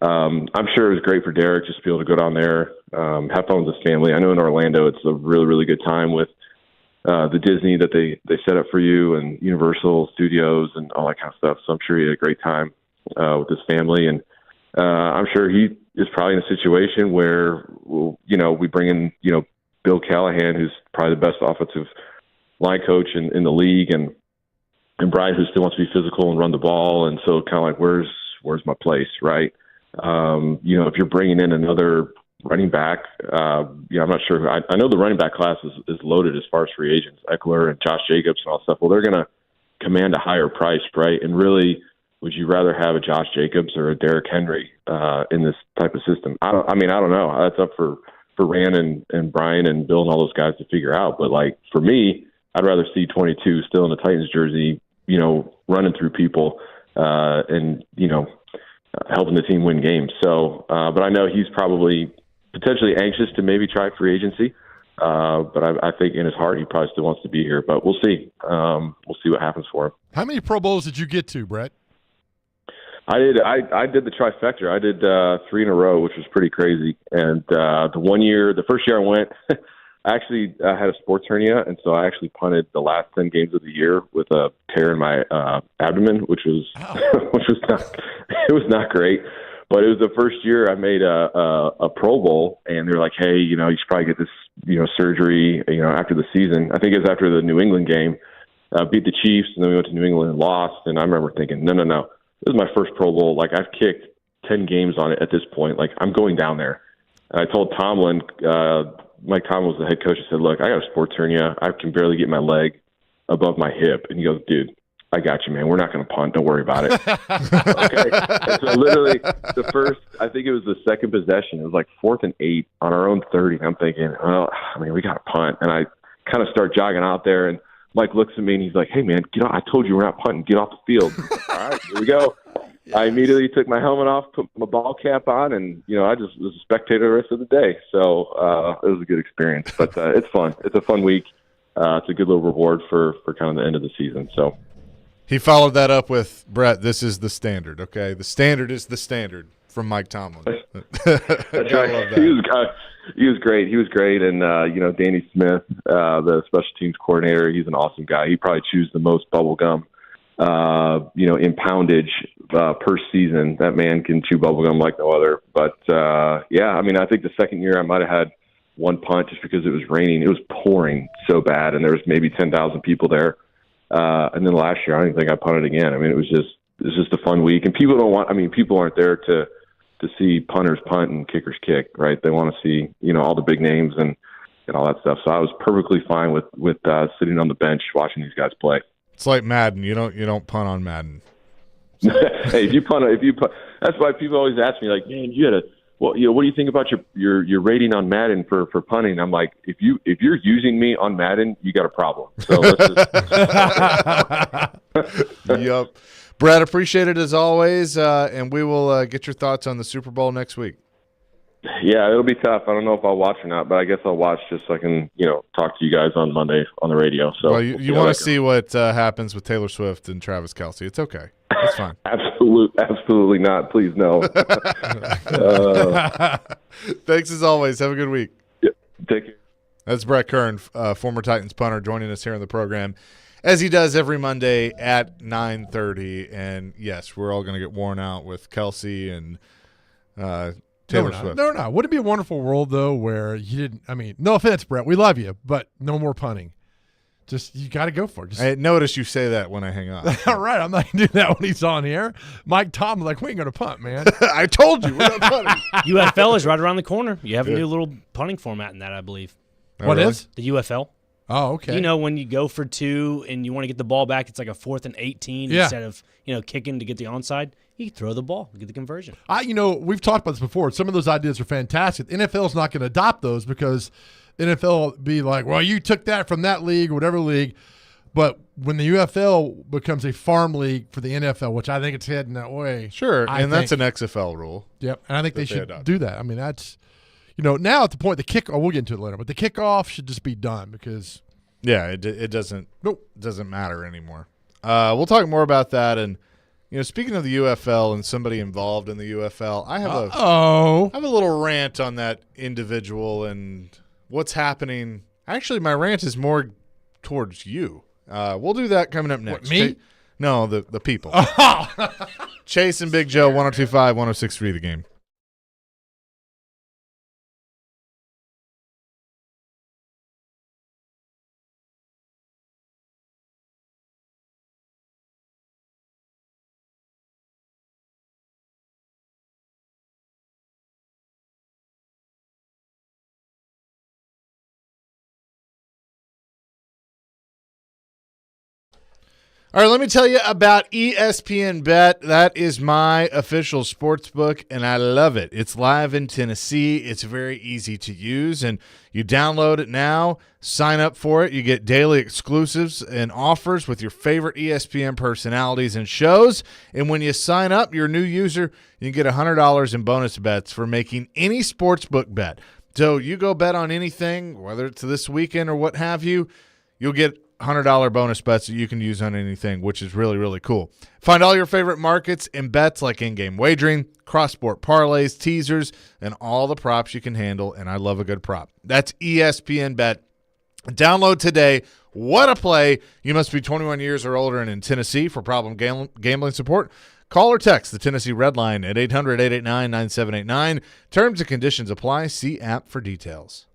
I'm sure it was great for Derek just to be able to go down there, have fun with his family. I know in Orlando it's a really, really good time with the Disney that they set up for you, and Universal Studios and all that kind of stuff. So I'm sure he had a great time with his family, and I'm sure he is probably in a situation where we bring in Bill Callahan, who's probably the best offensive line coach in the league, and Brian, who still wants to be physical and run the ball, and so kind of like where's my place, right? If you're bringing in another running back, I'm not sure. I know the running back class is loaded as far as free agents, Eckler and Josh Jacobs and all that stuff. Well, they're going to command a higher price, right? And really, would you rather have a Josh Jacobs or a Derrick Henry in this type of system? I don't know. That's up for Rand and Brian and Bill and all those guys to figure out. But like for me, I'd rather see 22 still in the Titans jersey, running through people and helping the team win games. So, but I know he's probably potentially anxious to maybe try free agency. But I think in his heart he probably still wants to be here. But we'll see. We'll see what happens for him. How many Pro Bowls did you get to, Brett? I did the trifecta. I did 3 in a row, which was pretty crazy. And the first year I went, I actually had a sports hernia, and so I actually punted the last 10 games of the year with a tear in my abdomen, which was it was not great. But it was the first year I made a Pro Bowl, and they were like, "Hey, you should probably get this surgery after the season." I think it was after the New England game, beat the Chiefs, and then we went to New England and lost. And I remember thinking, no, this is my first Pro Bowl. Like, I've kicked 10 games on it at this point. Like, I'm going down there. And I told Tomlin, Mike Tomlin was the head coach. I said, "Look, I got a sports hernia. I can barely get my leg above my hip." And he goes, "Dude, I got you, man. We're not going to punt. Don't worry about it." Okay. And so literally I think it was the second possession. It was like 4th and 8 on our own 30. I'm thinking, we got to punt. And I kind of start jogging out there, and Mike looks at me and he's like, "Hey, man, get off. I told you we're not punting. Get off the field." All right, here we go. Yes. I immediately took my helmet off, put my ball cap on, and, I just was a spectator the rest of the day. So it was a good experience. But it's fun. It's a fun week. It's a good little reward for kind of the end of the season. So. He followed that up with, "Brett, this is the standard, okay? The standard is the standard," from Mike Tomlin. That's right. He was great. He was great. And, Danny Smith, the special teams coordinator, he's an awesome guy. He probably chews the most bubble gum, in poundage per season. That man can chew bubble gum like no other. But, I think the second year I might have had one punt just because it was raining. It was pouring so bad, and there was maybe 10,000 people there. And then last year, I don't think I punted again. I mean, it was just a fun week, and people aren't there to see punters punt and kickers kick, right? They want to see, all the big names and all that stuff. So I was perfectly fine with sitting on the bench watching these guys play. It's like Madden. You don't punt on Madden. Hey, if you punt, that's why people always ask me, like, "Man, what do you think about your rating on Madden for punting?" I'm like, if you're using me on Madden, you got a problem. So let's just Yep. Brad, appreciate it as always, and we will get your thoughts on the Super Bowl next week. Yeah, it'll be tough. I don't know if I'll watch or not, but I guess I'll watch just so I can, talk to you guys on Monday on the radio. So well, you want to see what happens with Taylor Swift and Travis Kelce. It's okay. It's fine. Absolutely not. Please, no. Thanks as always. Have a good week. Yeah, take care. That's Brett Kern, former Titans punter, joining us here in the program, as he does every Monday at 9:30. And, yes, we're all going to get worn out with Kelce and Taylor Swift. No, we're not. Wouldn't it be a wonderful world, though, where you didn't – I mean, no offense, Brett. We love you, but no more punting. Just you got to go for it. I notice you say that when I hang up. All right, I'm not going to do that when he's on here. Mike Tomlin, like, we ain't going to punt, man. I told you, we're not punting. UFL is right around the corner. You have a new little punting format in that, I believe. Oh, what really? is? The UFL. Oh, okay. When you go for 2 and you want to get the ball back, it's like a 4th and 18 instead of, kicking to get the onside. You throw the ball, get the conversion. We've talked about this before. Some of those ideas are fantastic. The NFL's not going to adopt those because NFL will be like, well, you took that from that league, whatever league. But when the UFL becomes a farm league for the NFL, which I think it's heading that way. Sure, and that's think, an XFL rule. Yep, and I think they should adopt. do that. I mean, that's now at the point we'll get into it later, but the kickoff should just be done because it doesn't matter anymore. We'll talk more about that. And speaking of the UFL and somebody involved in the UFL, I have a little rant on that individual and what's happening. Actually, my rant is more towards you. We'll do that coming up next. What, me? No, the people. Chase and Big Joe, 102.5, 106.3 The Game. All right, let me tell you about ESPN Bet. That is my official sports book, and I love it. It's live in Tennessee. It's very easy to use, and you download it now, sign up for it. You get daily exclusives and offers with your favorite ESPN personalities and shows. And when you sign up, your new user, you can get $100 in bonus bets for making any sportsbook bet. So you go bet on anything, whether it's this weekend or what have you, you'll get $100 bonus bets that you can use on anything, which is really, really cool. Find all your favorite markets and bets like in-game wagering, cross-sport parlays, teasers, and all the props you can handle, and I love a good prop. That's ESPN Bet. Download today. What a play. You must be 21 years or older and in Tennessee. For problem gambling support, call or text the Tennessee Red Line at 800-889-9789. Terms and conditions apply. See app for details.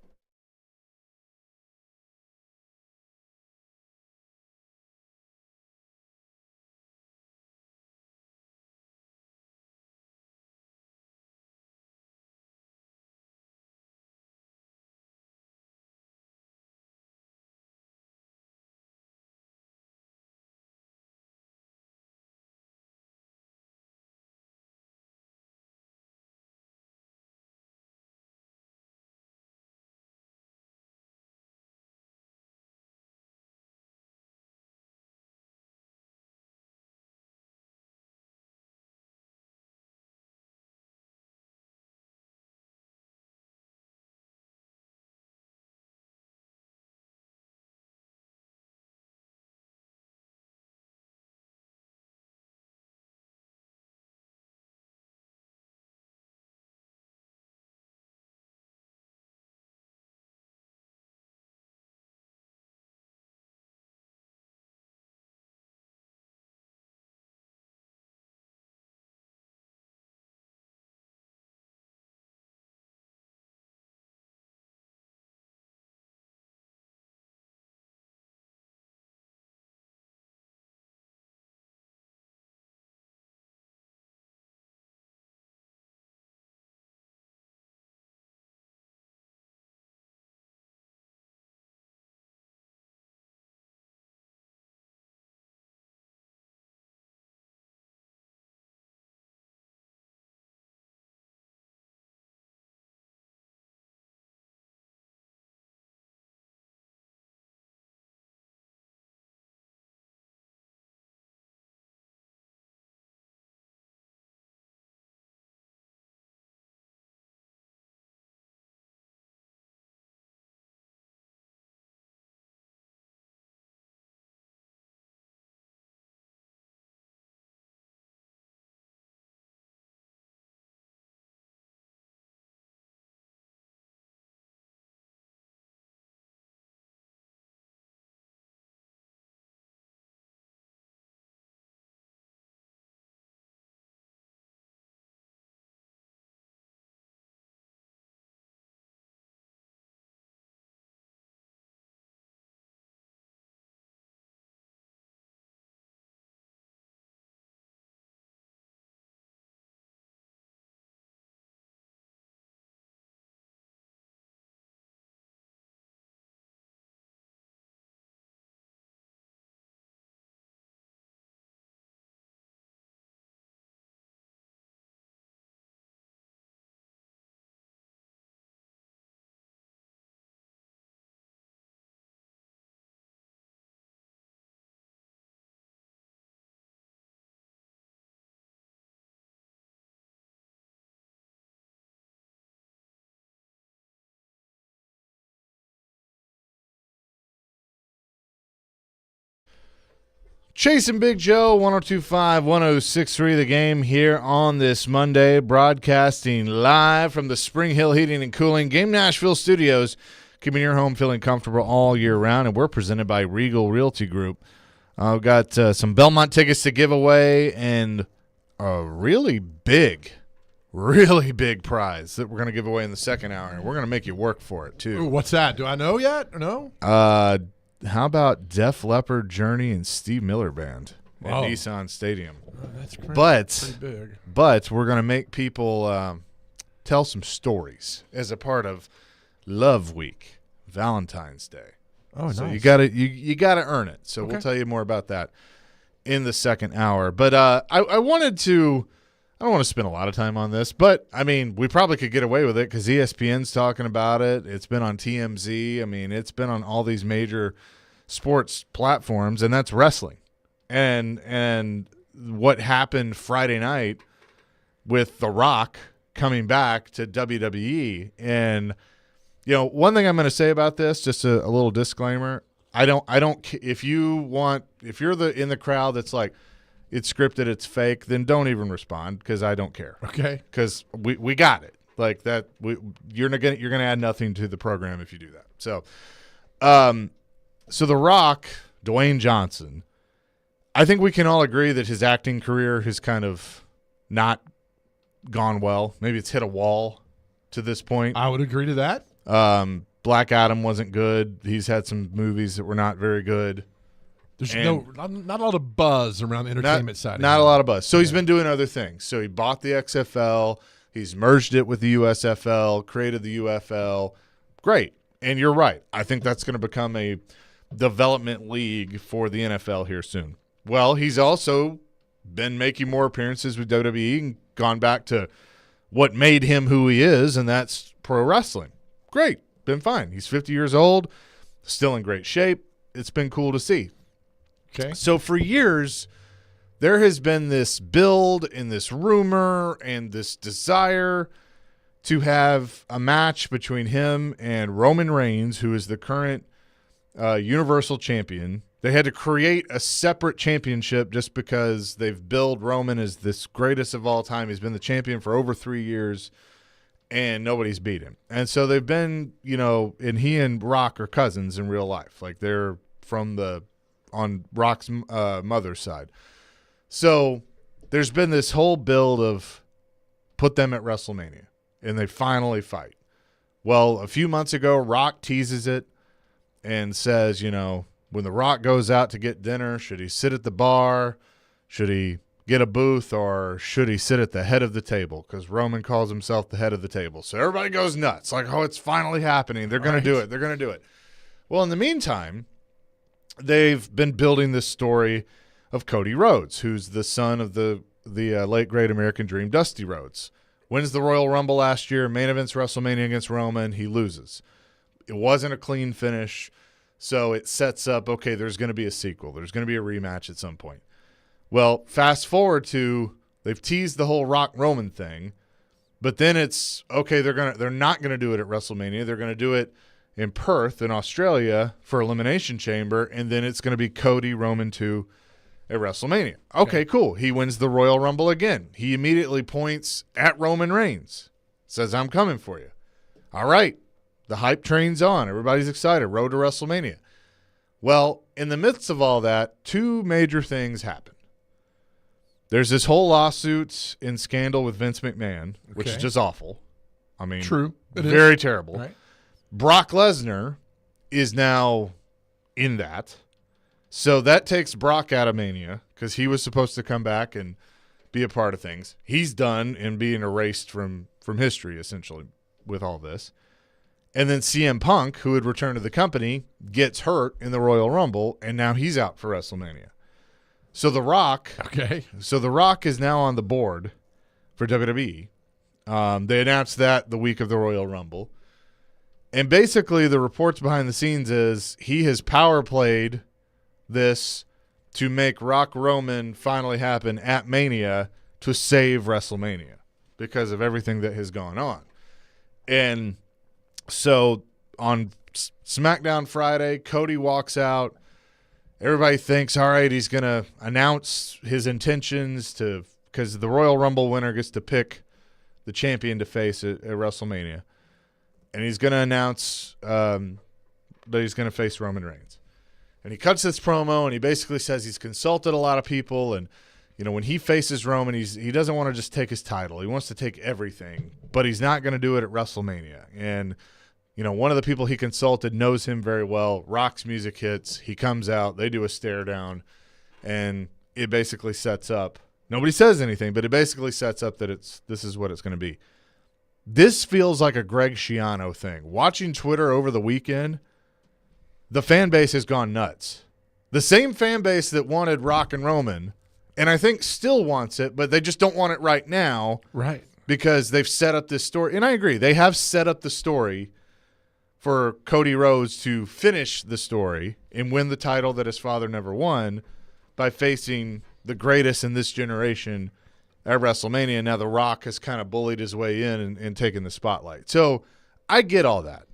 Chase and Big Joe, 102.5, 106.3 The Game here on this Monday, broadcasting live from the Spring Hill Heating and Cooling Game Nashville studios, keeping your home feeling comfortable all year round, and we're presented by Regal Realty Group. We've got some Belmont tickets to give away and a really big prize that we're going to give away in the second hour, and we're going to make you work for it, too. Ooh, what's that? Do I know yet or no? How about Def Leppard, Journey, and Steve Miller Band at Wow. Nissan Stadium? That's pretty big. But we're going to make people tell some stories as a part of Love Week, Valentine's Day. Oh, so nice. you gotta earn it. So we'll tell you more about that in the second hour. But I wanted to. I don't want to spend a lot of time on this, but I mean, we probably could get away with it because ESPN's talking about it. It's been on TMZ. I mean, it's been on all these major sports platforms, and that's wrestling. And what happened Friday night with The Rock coming back to WWE. And one thing I'm going to say about this, just a little disclaimer. I don't. If you're in the crowd that's like, it's scripted, it's fake, then don't even respond because I don't care. Okay. Because we got it like that. You're gonna add nothing to the program if you do that. So, The Rock, Dwayne Johnson. I think we can all agree that his acting career has kind of not gone well. Maybe it's hit a wall to this point. I would agree to that. Black Adam wasn't good. He's had some movies that were not very good. There's not a lot of buzz around the entertainment side. Not a lot of buzz. So he's been doing other things. So he bought the XFL. He's merged it with the USFL, created the UFL. Great. And you're right. I think that's going to become a development league for the NFL here soon. Well, he's also been making more appearances with WWE and gone back to what made him who he is, and that's pro wrestling. Great. Been fine. He's 50 years old, still in great shape. It's been cool to see. Okay. So for years, there has been this build and this rumor and this desire to have a match between him and Roman Reigns, who is the current Universal Champion. They had to create a separate championship just because they've billed Roman as this greatest of all time. He's been the champion for over 3 years, and nobody's beat him. And so they've been, and he and Rock are cousins in real life. Like they're on Rock's mother's side. So there's been this whole build of put them at WrestleMania, and they finally fight. Well, a few months ago, Rock teases it and says, when The Rock goes out to get dinner, should he sit at the bar? Should he get a booth, or should he sit at the head of the table? Because Roman calls himself the head of the table. So everybody goes nuts. Like, oh, it's finally happening. They're going to do it. They're going to do it. Well, in the meantime, they've been building this story of Cody Rhodes, who's the son of the late great American Dream, Dusty Rhodes. Wins the Royal Rumble last year, main events WrestleMania against Roman. He loses. It wasn't a clean finish, so it sets up, okay, there's going to be a sequel. There's going to be a rematch at some point. Well, fast forward to they've teased the whole Rock Roman thing, but then it's okay. They're not going to do it at WrestleMania. They're going to do it in Perth in Australia for Elimination Chamber, and then it's going to be Cody Roman 2 at WrestleMania. Okay, cool. He wins the Royal Rumble again. He immediately points at Roman Reigns, says, "I'm coming for you." All right, the hype train's on. Everybody's excited. Road to WrestleMania. Well, in the midst of all that, two major things happen. There's this whole lawsuit and scandal with Vince McMahon, which is just awful. I mean, true. Very terrible. Right. Brock Lesnar is now in that. So that takes Brock out of Mania because he was supposed to come back and be a part of things. He's done and being erased from history, essentially, with all this. And then CM Punk, who had returned to the company, gets hurt in the Royal Rumble, and now he's out for WrestleMania. So The Rock is now on the board for WWE. They announced that the week of the Royal Rumble. And basically the reports behind the scenes is he has power played this to make Rock Roman finally happen at Mania to save WrestleMania because of everything that has gone on. And so on SmackDown Friday, Cody walks out everybody thinks, all right, he's going to announce his intentions because the Royal Rumble winner gets to pick the champion to face at WrestleMania. And he's going to announce that he's going to face Roman Reigns. And he cuts this promo, and he basically says he's consulted a lot of people, and when he faces Roman, he doesn't want to just take his title. He wants to take everything, but he's not going to do it at WrestleMania. And one of the people he consulted knows him very well. Rock's music hits. He comes out. They do a stare down, and it basically sets up. Nobody says anything, but it basically sets up that this is what it's going to be. This feels like a Greg Schiano thing. Watching Twitter over the weekend, the fan base has gone nuts. The same fan base that wanted Rock and Roman, and I think still wants it, but they just don't want it right now. Right. Because they've set up this story. And I agree. They have set up the story for Cody Rhodes to finish the story and win the title that his father never won by facing the greatest in this generation at WrestleMania. Now The Rock has kind of bullied his way in and taken the spotlight. So I get all that.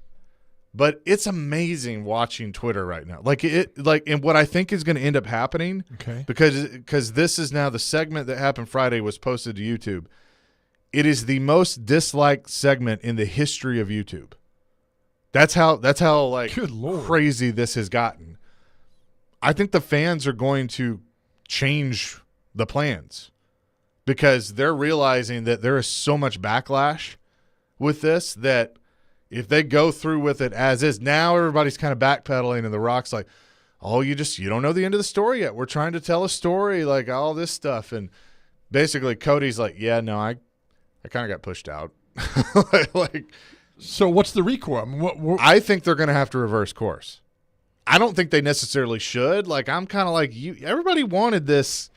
But it's amazing watching Twitter right now. And what I think is going to end up happening, okay, because this is now the segment that happened Friday was posted to YouTube. It is the most disliked segment in the history of YouTube. That's how Good Lord, crazy this has gotten. I think the fans are going to change the plans because they're realizing that there is so much backlash with this that if they go through with it as is, now everybody's kind of backpedaling, and The Rock's like, oh, you don't know the end of the story yet. We're trying to tell a story, like all this stuff. And basically Cody's like, yeah, no, I kind of got pushed out. So what's the recoil? I mean, I think they're going to have to reverse course. I don't think they necessarily should. I'm kind of like you. Everybody wanted this,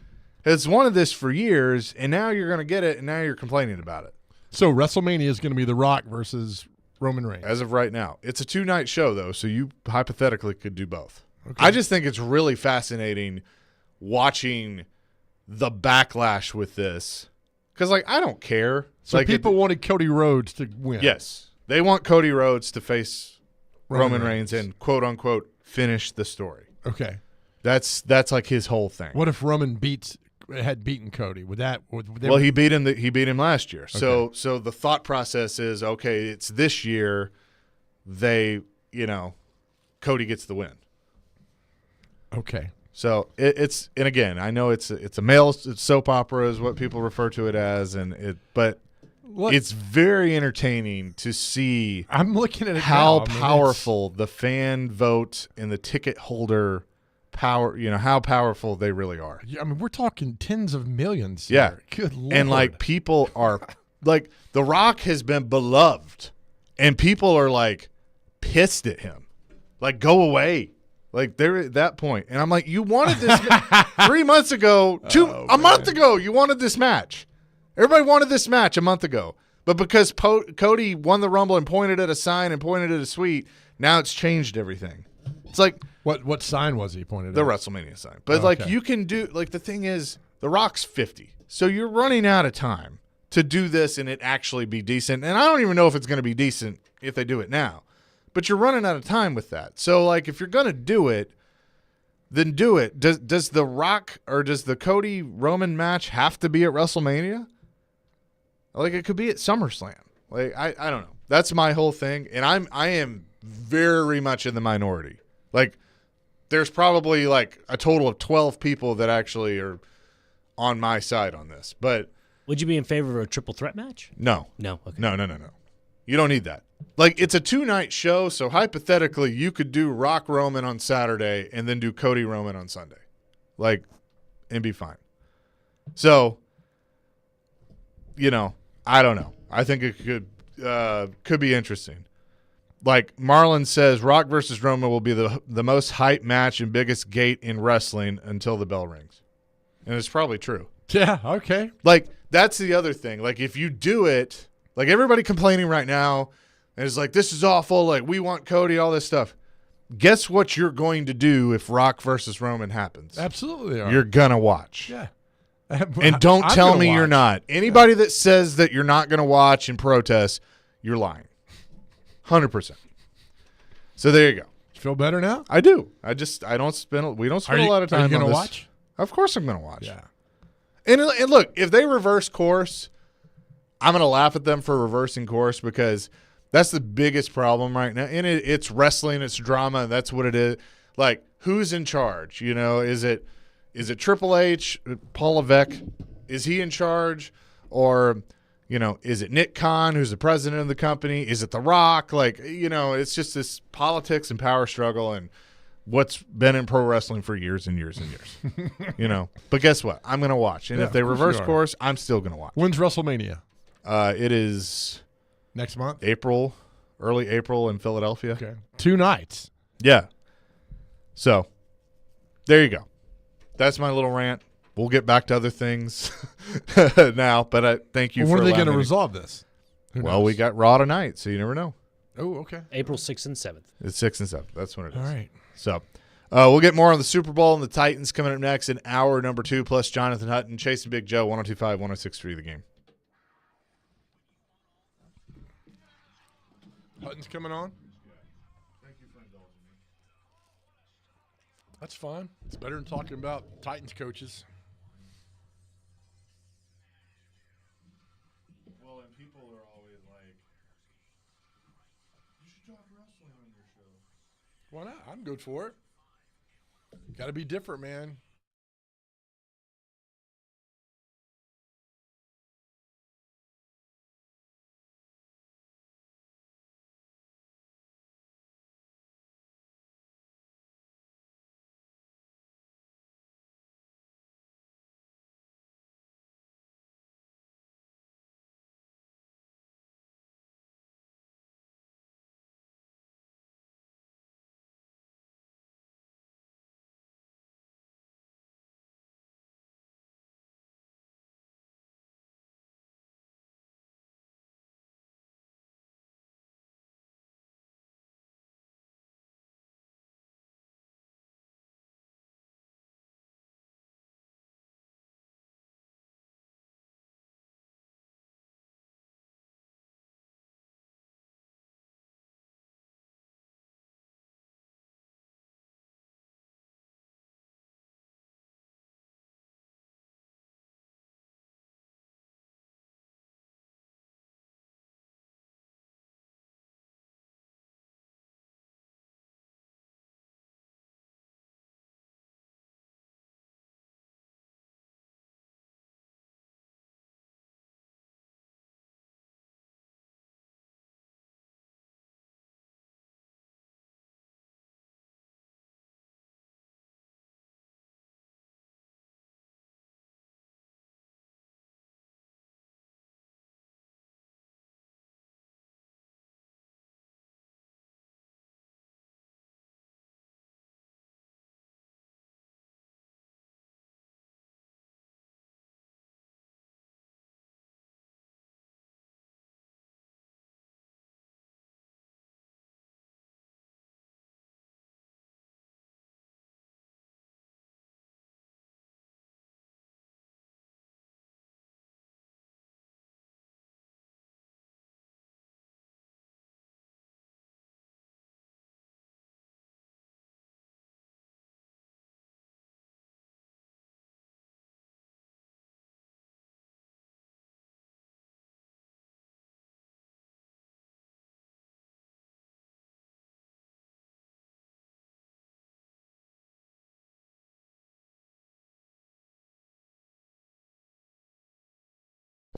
has wanted this for years, and now you're going to get it, and now you're complaining about it. So WrestleMania is going to be The Rock versus Roman Reigns. As of right now. It's a 2-night show, though, so you hypothetically could do both. Okay. I just think it's really fascinating watching the backlash with this because, I don't care. So people wanted Cody Rhodes to win. Yes. They want Cody Rhodes to face Roman Reigns and, quote-unquote, finish the story. Okay. That's his whole thing. What if Roman had beaten Cody? He beat him last year. Okay. So the thought process is, okay, it's this year Cody gets the win. Okay. So it's and again, I know it's a male soap opera is what people refer to it as, but it's very entertaining to see. I'm looking at it how powerful the fan vote and the ticket holder power, how powerful they really are. Yeah, I mean, we're talking tens of millions. Yeah. Here. Good Lord. And people are The Rock has been beloved and people are pissed at him. Go away. They're at that point. And I'm like, you wanted this 3 months ago, a month ago, you wanted this match. Everybody wanted this match a month ago. But because Cody won the Rumble and pointed at a sign and pointed at a suite, now it's changed everything. It's what sign was he pointed at? The WrestleMania sign. But you can do the thing is The Rock's 50. So you're running out of time to do this and it actually be decent. And I don't even know if it's going to be decent if they do it now. But you're running out of time with that. So if you're going to do it, then do it. Does The Rock or does the Cody Roman match have to be at WrestleMania? It could be at SummerSlam. I don't know. That's my whole thing, and I am very much in the minority. There's probably a total of 12 people that actually are on my side on this. But would you be in favor of a triple threat match? No. No. Okay. No. You don't need that. It's a 2-night show, so hypothetically you could do Rock Roman on Saturday and then do Cody Roman on Sunday. And be fine. So, I don't know. I think it could be interesting. Marlon says, Rock versus Roman will be the most hype match and biggest gate in wrestling until the bell rings. And it's probably true. Yeah, okay. That's the other thing. If you do it, everybody complaining right now, and it's this is awful, we want Cody, all this stuff. Guess what you're going to do if Rock versus Roman happens? Absolutely. You're going to watch. Yeah. And don't tell me you're not. Anybody that says that you're not going to watch and protest, you're lying. 100%. So there you go. feel better now? I do. We don't spend a lot of time Are you on gonna this. watch? Of course I'm going to watch. Yeah. And look, if they reverse course, I'm going to laugh at them for reversing course because that's the biggest problem right now. And it's wrestling, it's drama, that's what it is. Like, who's in charge? You know, is it Triple H, Paul Levesque? Is he in charge? Or, you know, is it Nick Khan, who's the president of the company? Is it The Rock? Like, you know, it's just this politics and power struggle and what's been in pro wrestling for years and years and years. You know, but guess what? I'm going to watch. And Yeah, if they of course reverse you are. course, I'm still going to watch. When's WrestleMania? It is Next month? early April in Philadelphia. Okay. 2 nights. Yeah. So there you go. That's my little rant. We'll get back to other things now, but I thank you Well, for when are they going to allowing me. resolve this? Who Well, knows? we got Raw tonight, so you never know. Oh, okay. April 6th and 7th. It's 6 and 7. That's when it is. All right. So we'll get more on the Super Bowl and the Titans coming up next in hour number 2, plus Jonathan Hutton, Chasing Big Joe, 102.5, 106.3 The Game. Hutton's coming on? That's fine. It's better than talking about Titans coaches. Well, and people are always like, you should talk wrestling on your show. Why not? I'm good for it. Got to be different, man.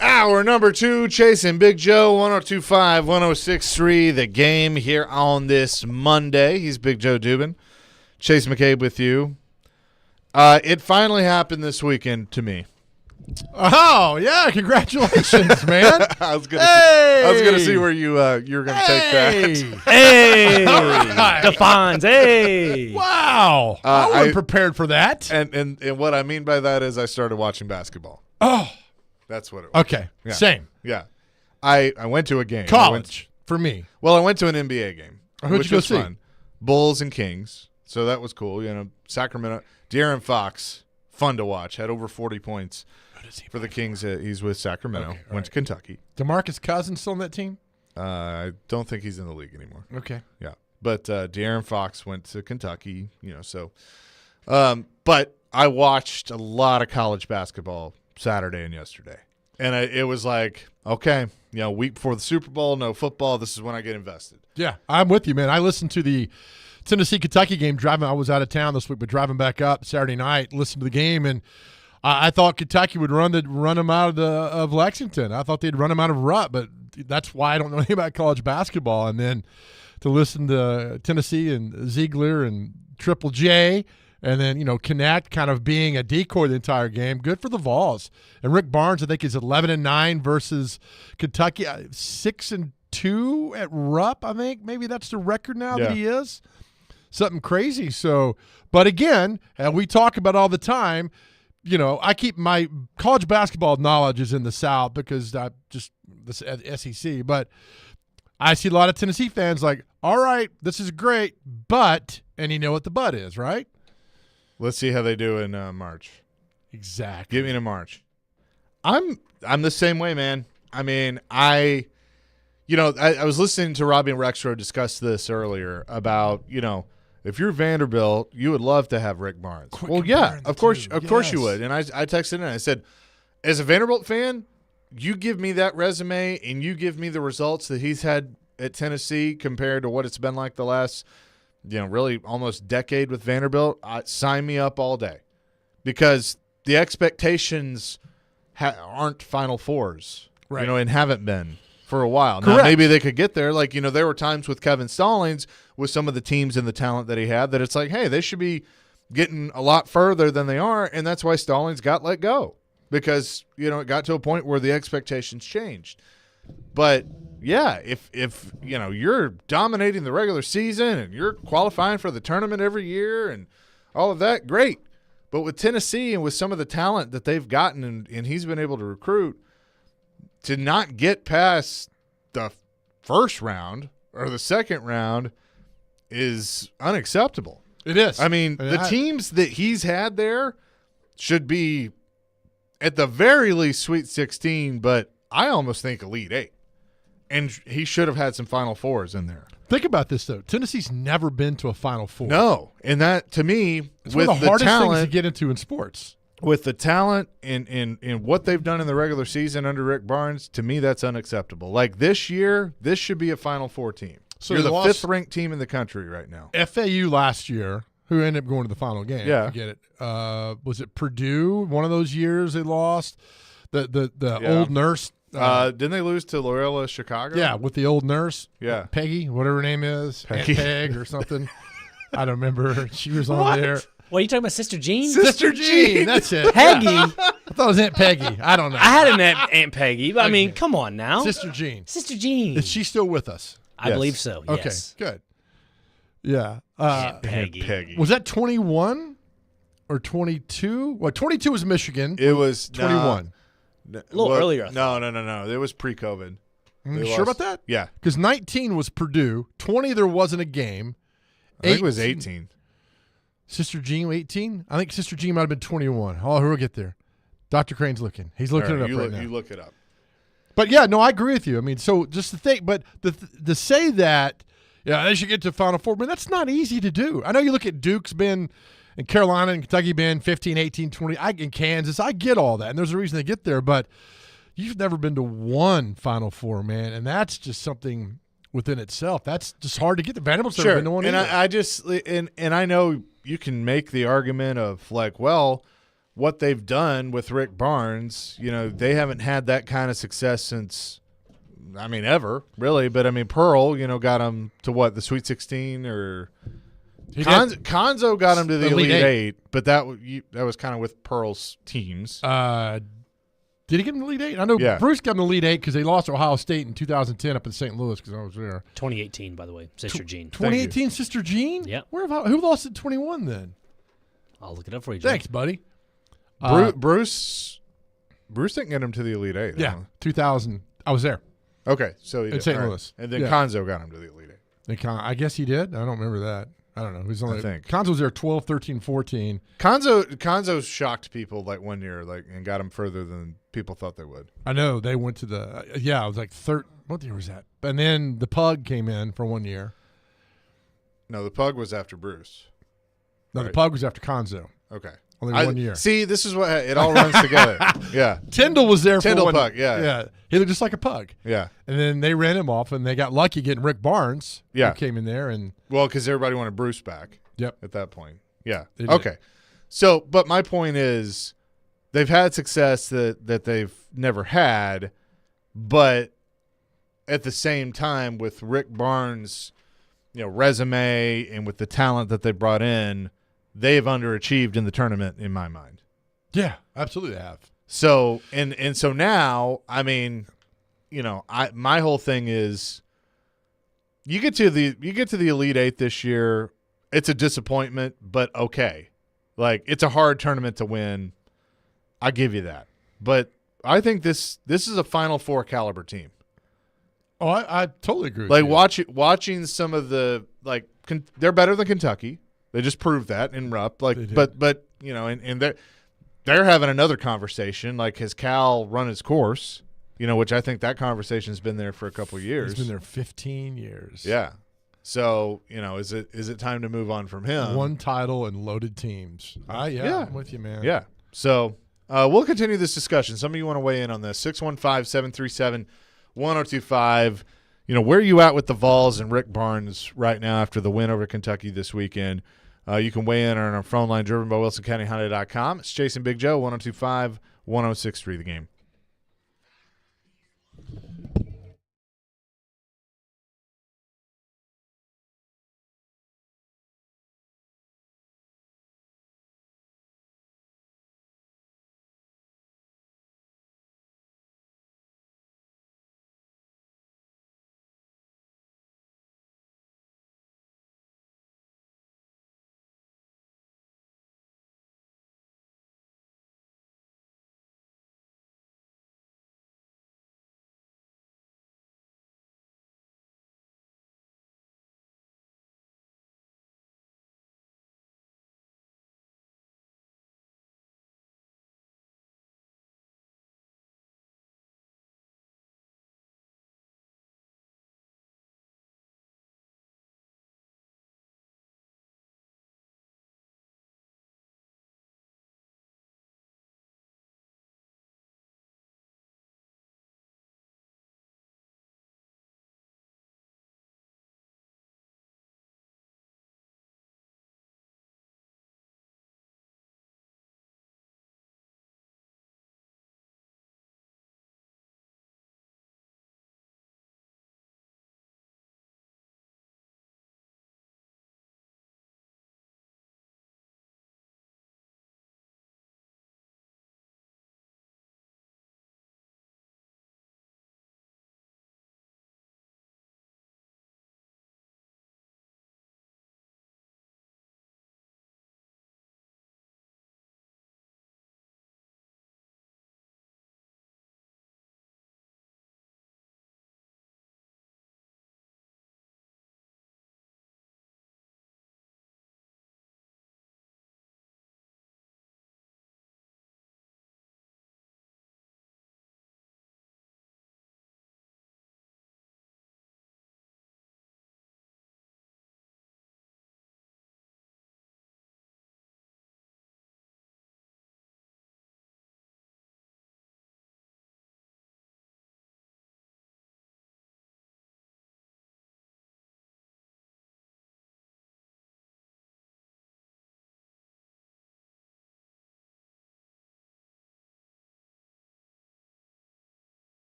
Hour number 2, Chasing Big Joe, 102.5, 106.3 The Game here on this Monday. He's Big Joe Dubin. Chase McCabe with you. It finally happened this weekend to me. Oh, yeah. Congratulations, man. I was gonna see where you were gonna take that. Hey, right. the Fonz. Hey, Wow. I wasn't prepared for that. And what I mean by that is I started watching basketball. Oh, That's what it was. okay. Yeah. Same. Yeah. I went to a game. College for me. I went to an NBA game. Who'd which you go was see? fun. Bulls and Kings. So that was cool. You know, Sacramento. De'Aaron Fox, fun to watch. Had over 40 points for the Kings. He's with Sacramento. Okay, all went to right. Kentucky. DeMarcus Cousins still on that team? I don't think he's in the league anymore. Okay. Yeah. But De'Aaron Fox went to Kentucky, so. But I watched a lot of college basketball Saturday and yesterday. And it was like, okay, week before the Super Bowl, no football. This is when I get invested. Yeah, I'm with you, man. I listened to the Tennessee-Kentucky game driving. I was out of town this week, but driving back up Saturday night, listened to the game, and I thought Kentucky would run them out of Lexington. I thought they'd run them out of Rupp, but that's why I don't know anything about college basketball. And then to listen to Tennessee and Ziegler and Triple J, and then, Connect kind of being a decoy the entire game. Good for the Vols. And Rick Barnes, I think, is 11-9 versus Kentucky. 6-2 at Rupp, I think. Maybe that's the record now that he is. Something crazy. So, but again, and we talk about all the time, I keep my college basketball knowledge is in the South because I just the SEC. But I see a lot of Tennessee fans like, all right, this is great, but, and you know what the but is, right? Let's see how they do in March. Exactly. Give me to March. I'm the same way, man. I mean, I was listening to Robbie and Rexrow discuss this earlier about, if you're Vanderbilt, you would love to have Rick Barnes. Well, yeah, of course you would. And I texted in and I said, as a Vanderbilt fan, you give me that resume and you give me the results that he's had at Tennessee compared to what it's been like the last really almost decade with Vanderbilt, sign me up all day, because the expectations aren't Final Fours, right? And haven't been for a while. Correct. Now maybe they could get there. Like, there were times with Kevin Stallings with some of the teams and the talent that he had that it's like, hey, they should be getting a lot further than they are, and that's why Stallings got let go, because it got to a point where the expectations changed. But yeah, if you're dominating the regular season and you're qualifying for the tournament every year and all of that, great. But with Tennessee and with some of the talent that they've gotten and he's been able to recruit, to not get past the first round or the second round is unacceptable. It is. I mean, the teams that he's had there should be at the very least Sweet 16, but I almost think Elite 8. And he should have had some Final Fours in there. Think about this, though. Tennessee's never been to a Final Four. No. And that, to me, it's with one of the hardest talent, things to get into in sports. With the talent and what they've done in the regular season under Rick Barnes, to me, that's unacceptable. Like this year, this should be a Final Four team. So you're the fifth-ranked team in the country right now. FAU last year, who ended up going to the final game. Yeah. I get it. Was it Purdue? One of those years they lost? The old nurse. Didn't they lose to Loyola Chicago? Yeah, with the old nurse. Yeah. Peggy, whatever her name is. Peggy. Aunt Peg or something. I don't remember her. She was on there. What, are you talking about Sister Jean? Sister Jean. That's it. Peggy. I thought it was Aunt Peggy. I don't know. I had an Aunt Peggy, but I mean, come on now. Sister Jean. Sister Jean. Is she still with us? I believe so, Okay, yes. good. Yeah. Aunt Peggy. Was that 21 or 22? Well, 22 was Michigan. It was 21. A little earlier. No. It was pre-COVID. Sure about that? Yeah. Because 19 was Purdue. 20, there wasn't a game. I think it was 18. Sister Jean, 18? I think Sister Jean might have been 21. Oh, we'll get there. Dr. Crane's looking. He's looking it up right now. You look it up. But, yeah, no, I agree with you. I mean, so just to think, but to say that, they should get to Final Four, but that's not easy to do. I know you look at Duke's been and Carolina and Kentucky been 15, 18, 20. In Kansas, I get all that, and there's a reason they get there, but you've never been to one Final Four, man, and that's just something within itself. That's just hard to get. The Vanderbilt's never been to one and either. And I know you can make the argument of like, well, what they've done with Rick Barnes, they haven't had that kind of success since, ever, really. But, Pearl, got him to what, the Sweet 16 or Konzo got him to the Elite Eight, but that was kind of with Pearl's teams. Did he get him to the Elite Eight? I know Bruce got him to the Elite Eight because they lost to Ohio State in 2010 up in St. Louis because I was there. 2018, by the way, Sister Jean. 2018, Sister Jean? Yeah. Who lost at 21 then? I'll look it up for you, Joe. Thanks, buddy. Bruce didn't get him to the Elite Eight. Yeah, 2000. I was there. Okay, so he did. In St. Right. Louis. And then Konzo got him to the Elite Eight. I guess he did. I don't remember that. I don't know. He was only, I think. Konzo was there 12, 13, 14. Konzo shocked people like one year, and got him further than people thought they would. I know. They went to it was like what year was that? And then the Pug came in for 1 year. No, the Pug was after Bruce. No, Right. the Pug was after Konzo. Okay. Only 1 year. See, this is what it all runs together. Yeah. Tyndall was there Tyndall for 1 Pug, yeah. Yeah. He looked just like a pug. Yeah. And then they ran him off, and they got lucky getting Rick Barnes. Yeah. Who came in there, and Well, because everybody wanted Bruce back. Yep. At that point. Yeah. They did. Okay. So, but my point is they've had success that they've never had, but at the same time with Rick Barnes' resume and with the talent that they brought in, they've underachieved in the tournament in my mind. yeah, absolutely they have. So so now, I mean, my whole thing is you get to the Elite Eight this year, it's a disappointment, but okay. Like, it's a hard tournament to win. I give you that. But I think this is a Final Four caliber team. Oh, I totally agree with Like you. watching some of the they're better than Kentucky. They just proved that in Rupp. They did. But and they're having another conversation. Like, has Cal run its course? Which I think that conversation's been there for a couple of years. He's been there 15 years. Yeah. So is it time to move on from him? 1 title and loaded teams. Yeah. I'm with you, man. Yeah. So we'll continue this discussion. Some of you want to weigh in on this. 615-737-1025. Where are you at with the Vols and Rick Barnes right now after the win over Kentucky this weekend? You can weigh in on our phone line driven by WilsonCountyHonda.com. It's Jason Big Joe, 1025-1063 The Game.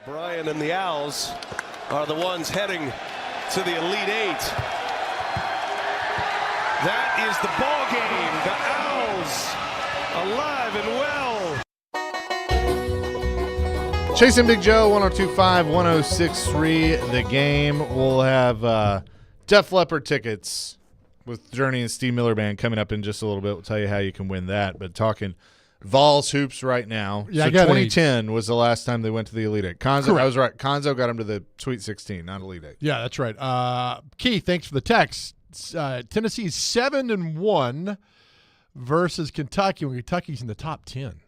Brian and the Owls are the ones heading to the Elite Eight. That is the ball game. The Owls alive and well. Chasing Big Joe, 102.5, 106.3. The game. We'll have Def Leppard tickets with Journey and Steve Miller Band coming up in just a little bit. We'll tell you how you can win that. But talking Vols hoops right now. Yeah, so 2010 was the last time they went to the Elite Eight. Konzo, I was right. Konzo got them to the Sweet 16, not Elite Eight. Yeah, that's right. Keith, thanks for the text. Tennessee's 7-1 versus Kentucky when Kentucky's in the top 10.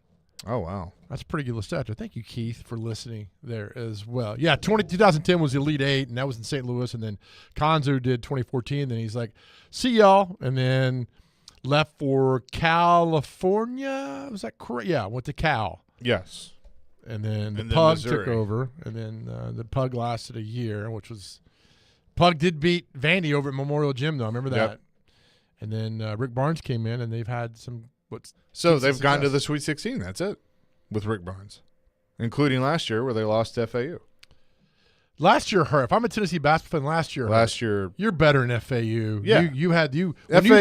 Oh, wow. That's a pretty good list after. Thank you, Keith, for listening there as well. Yeah, 2010 was the Elite Eight, and that was in St. Louis. And then Konzo did 2014. Then he's like, see y'all. And then left for California. Was that correct? Yeah, went to Cal. Yes. And then the Pug took over. And then the Pug lasted a year, which was – Pug did beat Vandy over at Memorial Gym, though. I remember that. Yep. And then Rick Barnes came in, and they've had some – So they've gone to the Sweet 16. That's it with Rick Barnes, including last year where they lost to FAU. Last year hurt. If I'm a Tennessee basketball fan, last year you're better than FAU. Yeah, when you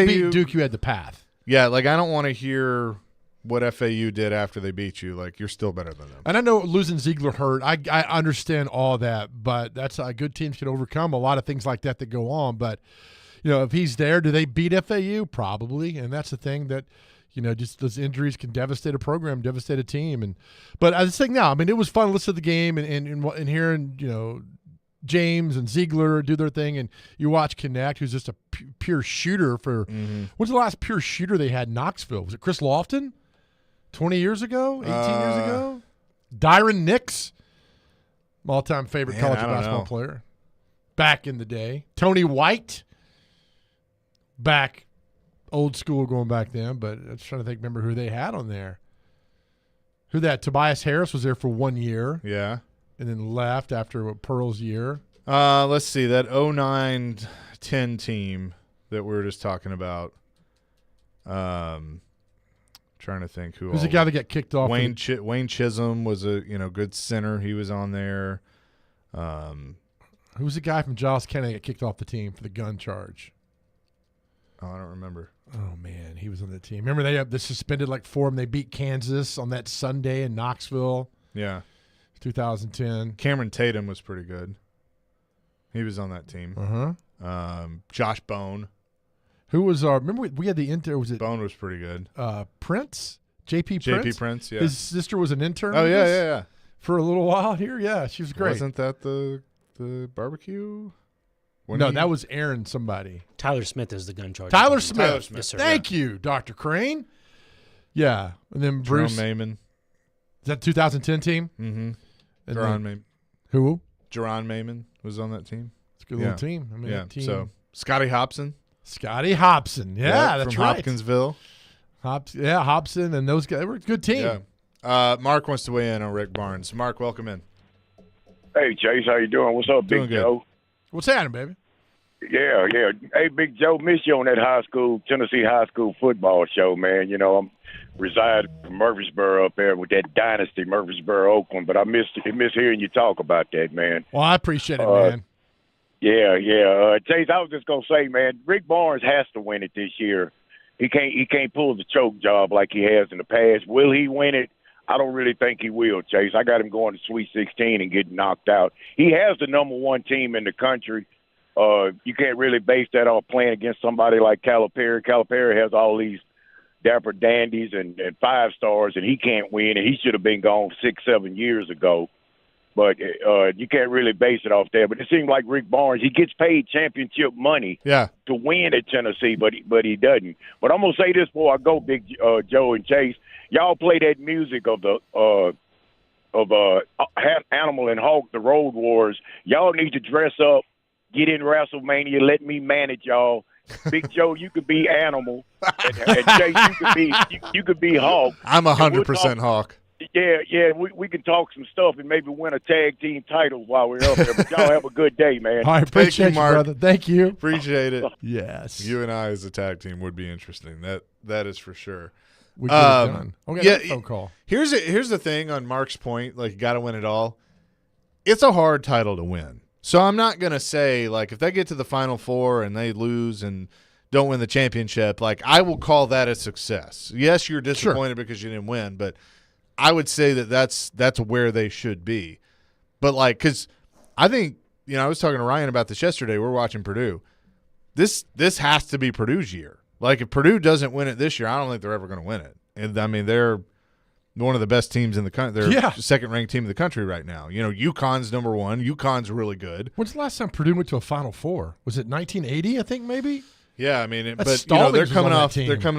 beat Duke, you had the path. Yeah, like I don't want to hear what FAU did after they beat you. Like you're still better than them. And I know losing Ziegler hurt. I understand all that, but that's how good teams can overcome a lot of things like that go on. But if he's there, do they beat FAU? Probably, and that's the thing that. Just those injuries can devastate a program, devastate a team. But I was saying now, I mean, it was fun to listen to the game and hearing, James and Ziegler do their thing. And you watch Connect, who's just a pure shooter for when's the last pure shooter they had in Knoxville? Was it Chris Lofton 20 years ago, 18 years ago? Dyron Nix, my all-time favorite college basketball player back in the day. Tony White, back old school going back then, but I was trying to think, remember who they had on there. Who that? Tobias Harris was there for 1 year. Yeah. And then left after Pearl's year. Let's see. That 09-10 team that we were just talking about. Trying to think who. Who's the guy that got kicked off? Wayne Chisholm was a good center. He was on there. Who's the guy from Giles County that got kicked off the team for the gun charge? Oh, I don't remember. Oh, man, he was on the team. Remember they suspended like 4 of them. They beat Kansas on that Sunday in Knoxville. Yeah. 2010. Cameron Tatum was pretty good. He was on that team. Uh-huh. Josh Bone. Who was our – remember we had the intern. Was it Bone was pretty good. Prince? JP Prince? JP Prince, yeah. His sister was an intern. Oh, yeah. For a little while here. Yeah, she was great. Wasn't that the barbecue? That was Aaron somebody. Tyler Smith is the gun charge. Tyler Smith. Yes, sir. Thank you, Dr. Crane. Yeah. And then Bruce. Jerome Mayman. Is that 2010 team? Mm-hmm. Jerron Mayman. Who? Jerron Mayman was on that team. It's a good little team. I mean, yeah. Team. So Scotty Hobson. Scotty Hobson. Yeah, that's from right. Hopkinsville. Hobson and those guys. They were a good team. Yeah. Mark wants to weigh in on Rick Barnes. Mark, welcome in. Hey, Chase, how you doing? What's up, Big Joe? What's happening, baby? Yeah. Hey, Big Joe, miss you on that Tennessee high school football show, man. I'm reside in Murfreesboro up there with that dynasty, Murfreesboro, Oakland, but I miss hearing you talk about that, man. Well, I appreciate it, man. Yeah. Chase, I was just gonna say, man, Rick Barnes has to win it this year. He can't pull the choke job like he has in the past. Will he win it? I don't really think he will, Chase. I got him going to Sweet 16 and getting knocked out. He has the number 1 team in the country. You can't really base that off playing against somebody like Calipari. Calipari has all these dapper dandies and 5-stars, and he can't win, and he should have been gone 6-7 years ago. But you can't really base it off there. But it seems like Rick Barnes, he gets paid championship money to win at Tennessee, but he doesn't. But I'm going to say this before I go, Big Joe and Chase. Y'all play that music of the Animal and Hulk, the Road Wars. Y'all need to dress up, get in WrestleMania, let me manage y'all. Big Joe, you could be Animal, and Chase, you could be Hulk. I'm 100% Hulk. Yeah, we can talk some stuff and maybe win a tag team title while we're up there. But y'all have a good day, man. I appreciate you, Mark. Brother. Thank you. Appreciate it. Yes. You and I as a tag team would be interesting. That is for sure. We get it done. Okay, phone call. Here's the thing on Mark's point, like you got to win it all. it's a hard title to win. So I'm not going to say, like, if they get to the Final Four and they lose and don't win the championship, like, I will call that a success. Yes, you're disappointed because you didn't win, but I would say that that's where they should be. But, like, because I think, I was talking to Ryan about this yesterday. We're watching Purdue. This has to be Purdue's year. Like, if Purdue doesn't win it this year, I don't think they're ever going to win it. And, I mean, they're one of the best teams in the country. They're second-ranked team in the country right now. UConn's number one. UConn's really good. When's the last time Purdue went to a Final Four? Was it 1980, I think, maybe? Yeah, I mean, they're coming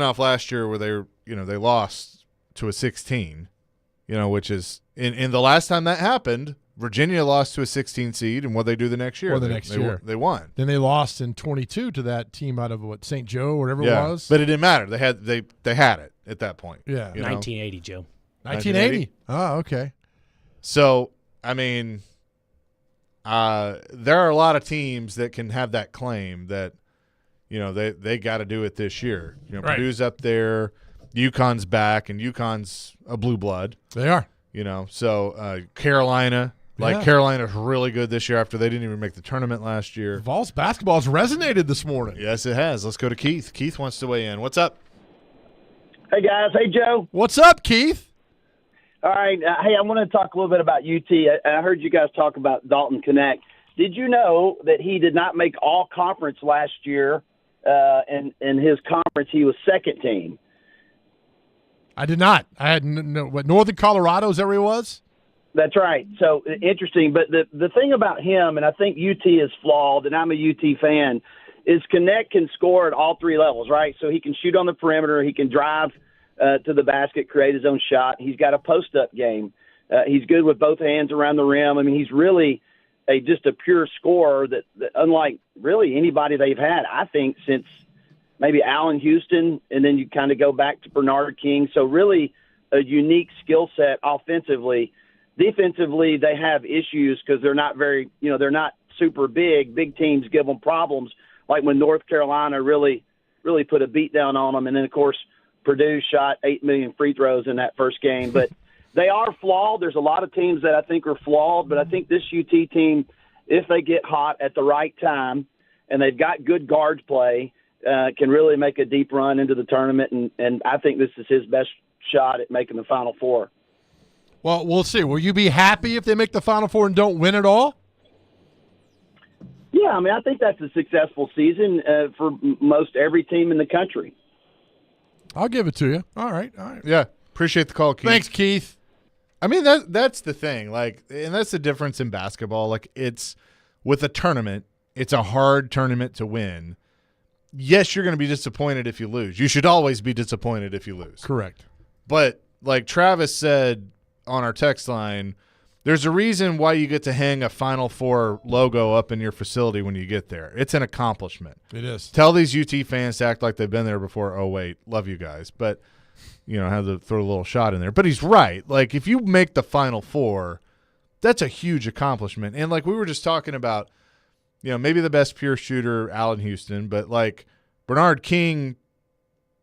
off last year where they lost to a 16, which is in the last time that happened, Virginia lost to a 16 seed, and what they do the next year? They won. Then they lost in 22 to that team out of St. Joe or whatever it was. But it didn't matter. They had it at that point. Yeah, 1980, Joe. 1980. Oh, okay. So, I mean, there are a lot of teams that can have that claim that, they got to do it this year. Right. Purdue's up there, UConn's back, and UConn's a blue blood. They are. So Carolina, Carolina's really good this year after they didn't even make the tournament last year. Vols basketball has resonated this morning. Yes, it has. Let's go to Keith. Keith wants to weigh in. What's up? Hey, guys. Hey, Joe. What's up, Keith? All right. Hey, I want to talk a little bit about UT. I heard you guys talk about Dalton Knecht. Did you know that he did not make all conference last year? In his conference, he was second team. I did not. I had Northern Colorado, is that where he was? That's right. So interesting. But the thing about him, and I think UT is flawed, and I'm a UT fan, is Knecht can score at all three levels, right? So he can shoot on the perimeter, he can drive to the basket, create his own shot. He's got a post-up game. He's good with both hands around the rim. I mean, he's really just a pure scorer that unlike really anybody they've had, I think, since maybe Allen Houston, and then you kind of go back to Bernard King. So really a unique skill set offensively. Defensively, they have issues because they're not very, they're not super big. Big teams give them problems, like when North Carolina really put a beat down on them. And then, of course, Purdue shot 8 million free throws in that first game. But they are flawed. There's a lot of teams that I think are flawed, but I think this UT team, if they get hot at the right time and they've got good guards play, can really make a deep run into the tournament, and I think this is his best shot at making the Final Four. Well, we'll see. Will you be happy if they make the Final Four and don't win it all? Yeah, I mean, I think that's a successful season for most every team in the country. I'll give it to you. All right. Yeah, appreciate the call, Keith. Thanks, Keith. I mean, that's the thing. Like, and that's the difference in basketball. Like, it's with a tournament, it's a hard tournament to win. Yes, you're going to be disappointed if you lose. You should always be disappointed if you lose. Correct. But like Travis said on our text line, there's a reason why you get to hang a Final Four logo up in your facility when you get there. It's an accomplishment. It is. Tell these UT fans to act like they've been there before. Oh, wait, love you guys. But, have to throw a little shot in there. But he's right. Like, if you make the Final Four, that's a huge accomplishment. And, like, we were just talking about, maybe the best pure shooter, Allen Houston, but, like, Bernard King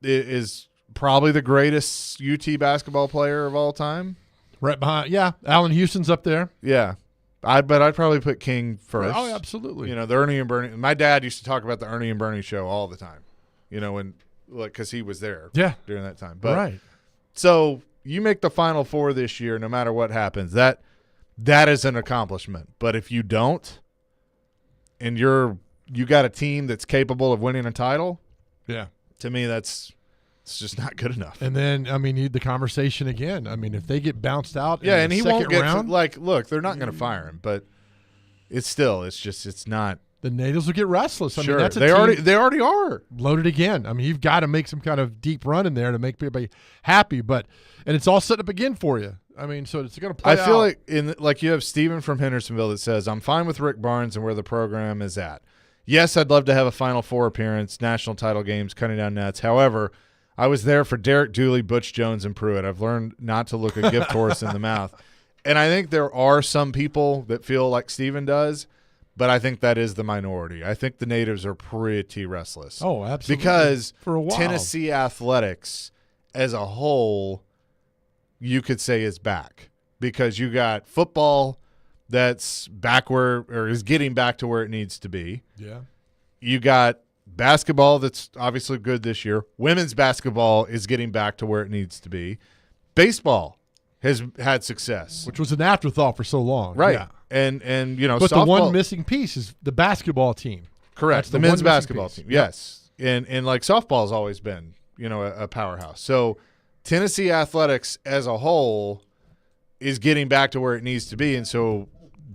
is probably the greatest UT basketball player of all time. Right behind, yeah. Allen Houston's up there. Yeah. I'd probably put King first. Oh, absolutely. The Ernie and Bernie. My dad used to talk about the Ernie and Bernie show all the time, because he was there during that time. But, right. So you make the Final Four this year, no matter what happens, that is an accomplishment. But if you don't, and you got a team that's capable of winning a title, to me it's just not good enough. And then, I mean, the conversation again. I mean, if they get bounced out in the second won't get round, look, they're not going to fire him, but it's not. The natives will get restless. I mean, that's they already are loaded again. I mean, you've got to make some kind of deep run in there to make everybody happy. And it's all set up again for you. I mean, so it's going to play out. I feel like you have Steven from Hendersonville that says, I'm fine with Rick Barnes and where the program is at. Yes, I'd love to have a Final Four appearance, national title games, cutting down nets. However, I was there for Derek Dooley, Butch Jones, and Pruitt. I've learned not to look a gift horse in the mouth. And I think there are some people that feel like Steven does, but I think that is the minority. I think the natives are pretty restless. Oh, absolutely. Because for a while, Tennessee athletics as a whole, you could say, is back. Because you got football that's back where, or is getting back to where it needs to be. Yeah. You got basketball that's obviously good this year. Women's basketball is getting back to where it needs to be. Baseball has had success, which was an afterthought for so long. Right. Yeah. And you know, but softball, the one missing piece is the basketball team. Correct. The men's basketball team. Yep. Yes. And like softball has always been, you know, a powerhouse. So Tennessee athletics as a whole is getting back to where it needs to be. And so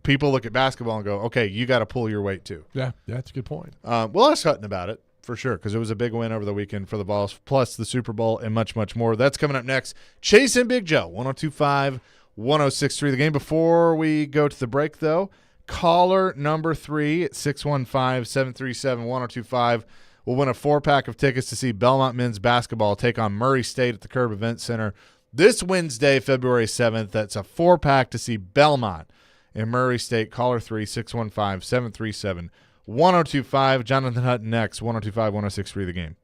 people look at basketball and go, okay, you got to pull your weight too. Yeah, that's a good point. We'll ask Hutton about it for sure, because it was a big win over the weekend for the Vols, plus the Super Bowl and much, much more. That's coming up next. Chase and Big Joe, 102.5, 106.3. The game. Before we go to the break, though, caller number 3 at 615-737-1025 will win a 4-pack of tickets to see Belmont men's basketball take on Murray State at the Curb Event Center this Wednesday, February 7th. That's a 4-pack to see Belmont and Murray State. Caller 3, 615-737-1025. Jonathan Hutton next, 102.5, 106.3 The Game.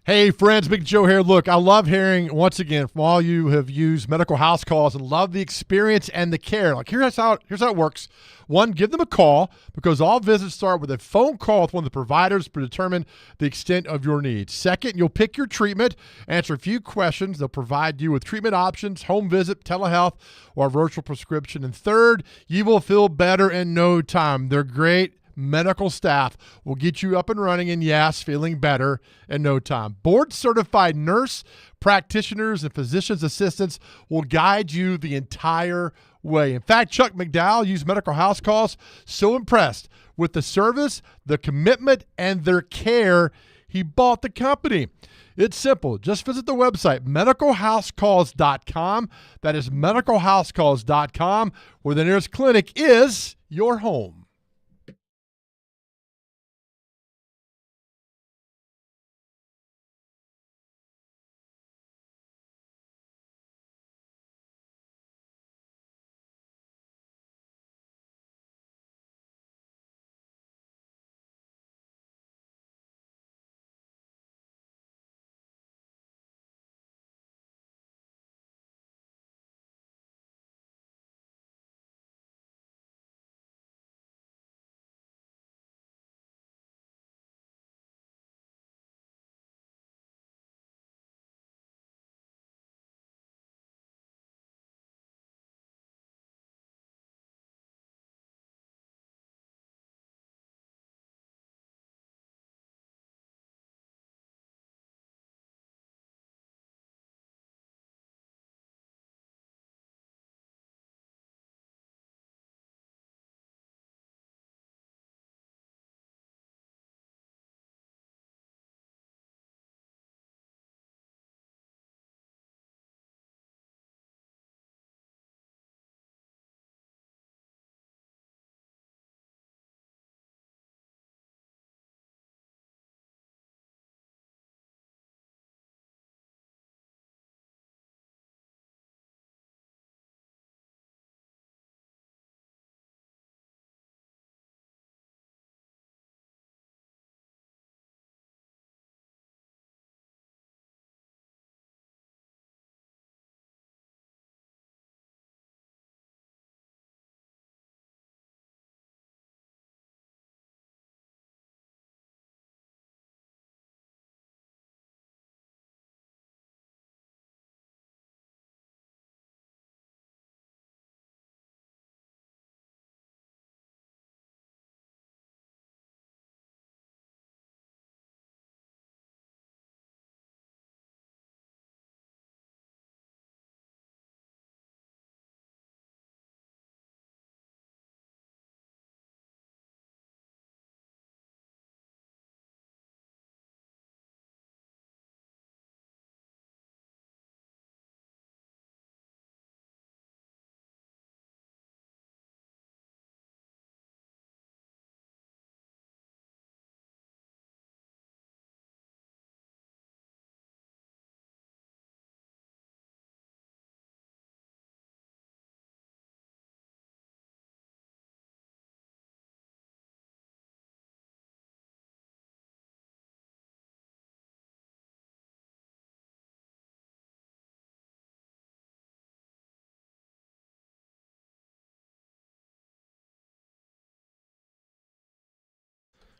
Hey, friends, Big Joe here. Look, I love hearing, once again, from all you who have used medical house calls and love the experience and the care. Like, here's how it works. One, give them a call, because all visits start with a phone call with one of the providers to determine the extent of your needs. Second, you'll pick your treatment, answer a few questions. They'll provide you with treatment options, home visit, telehealth, or virtual prescription. And third, you will feel better in no time. They're great. Medical staff will get you up and running and, yes, feeling better in no time. Board-certified nurse practitioners and physician's assistants will guide you the entire way. In fact, Chuck McDowell used medical house calls, so impressed with the service, the commitment, and their care, he bought the company. It's simple. Just visit the website, medicalhousecalls.com. That is medicalhousecalls.com, where the nearest clinic is your home.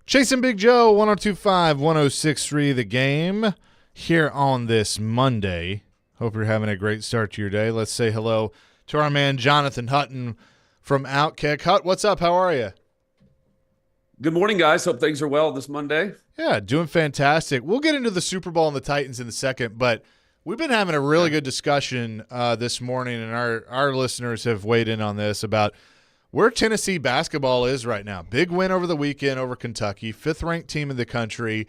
Chasing Big Joe, 102.5, 106.3 The Game here on this Monday. Hope you're having a great start to your day. Let's say hello to our man Jonathan Hutton from Outkick. Hut, what's up? How are you? Good morning, guys. Hope things are well this Monday. Yeah, doing fantastic. We'll get into the Super Bowl and the Titans in a second, but we've been having a really good discussion this morning, and our listeners have weighed in on this about where Tennessee basketball is right now. Big win over the weekend over Kentucky, 5th-ranked team in the country.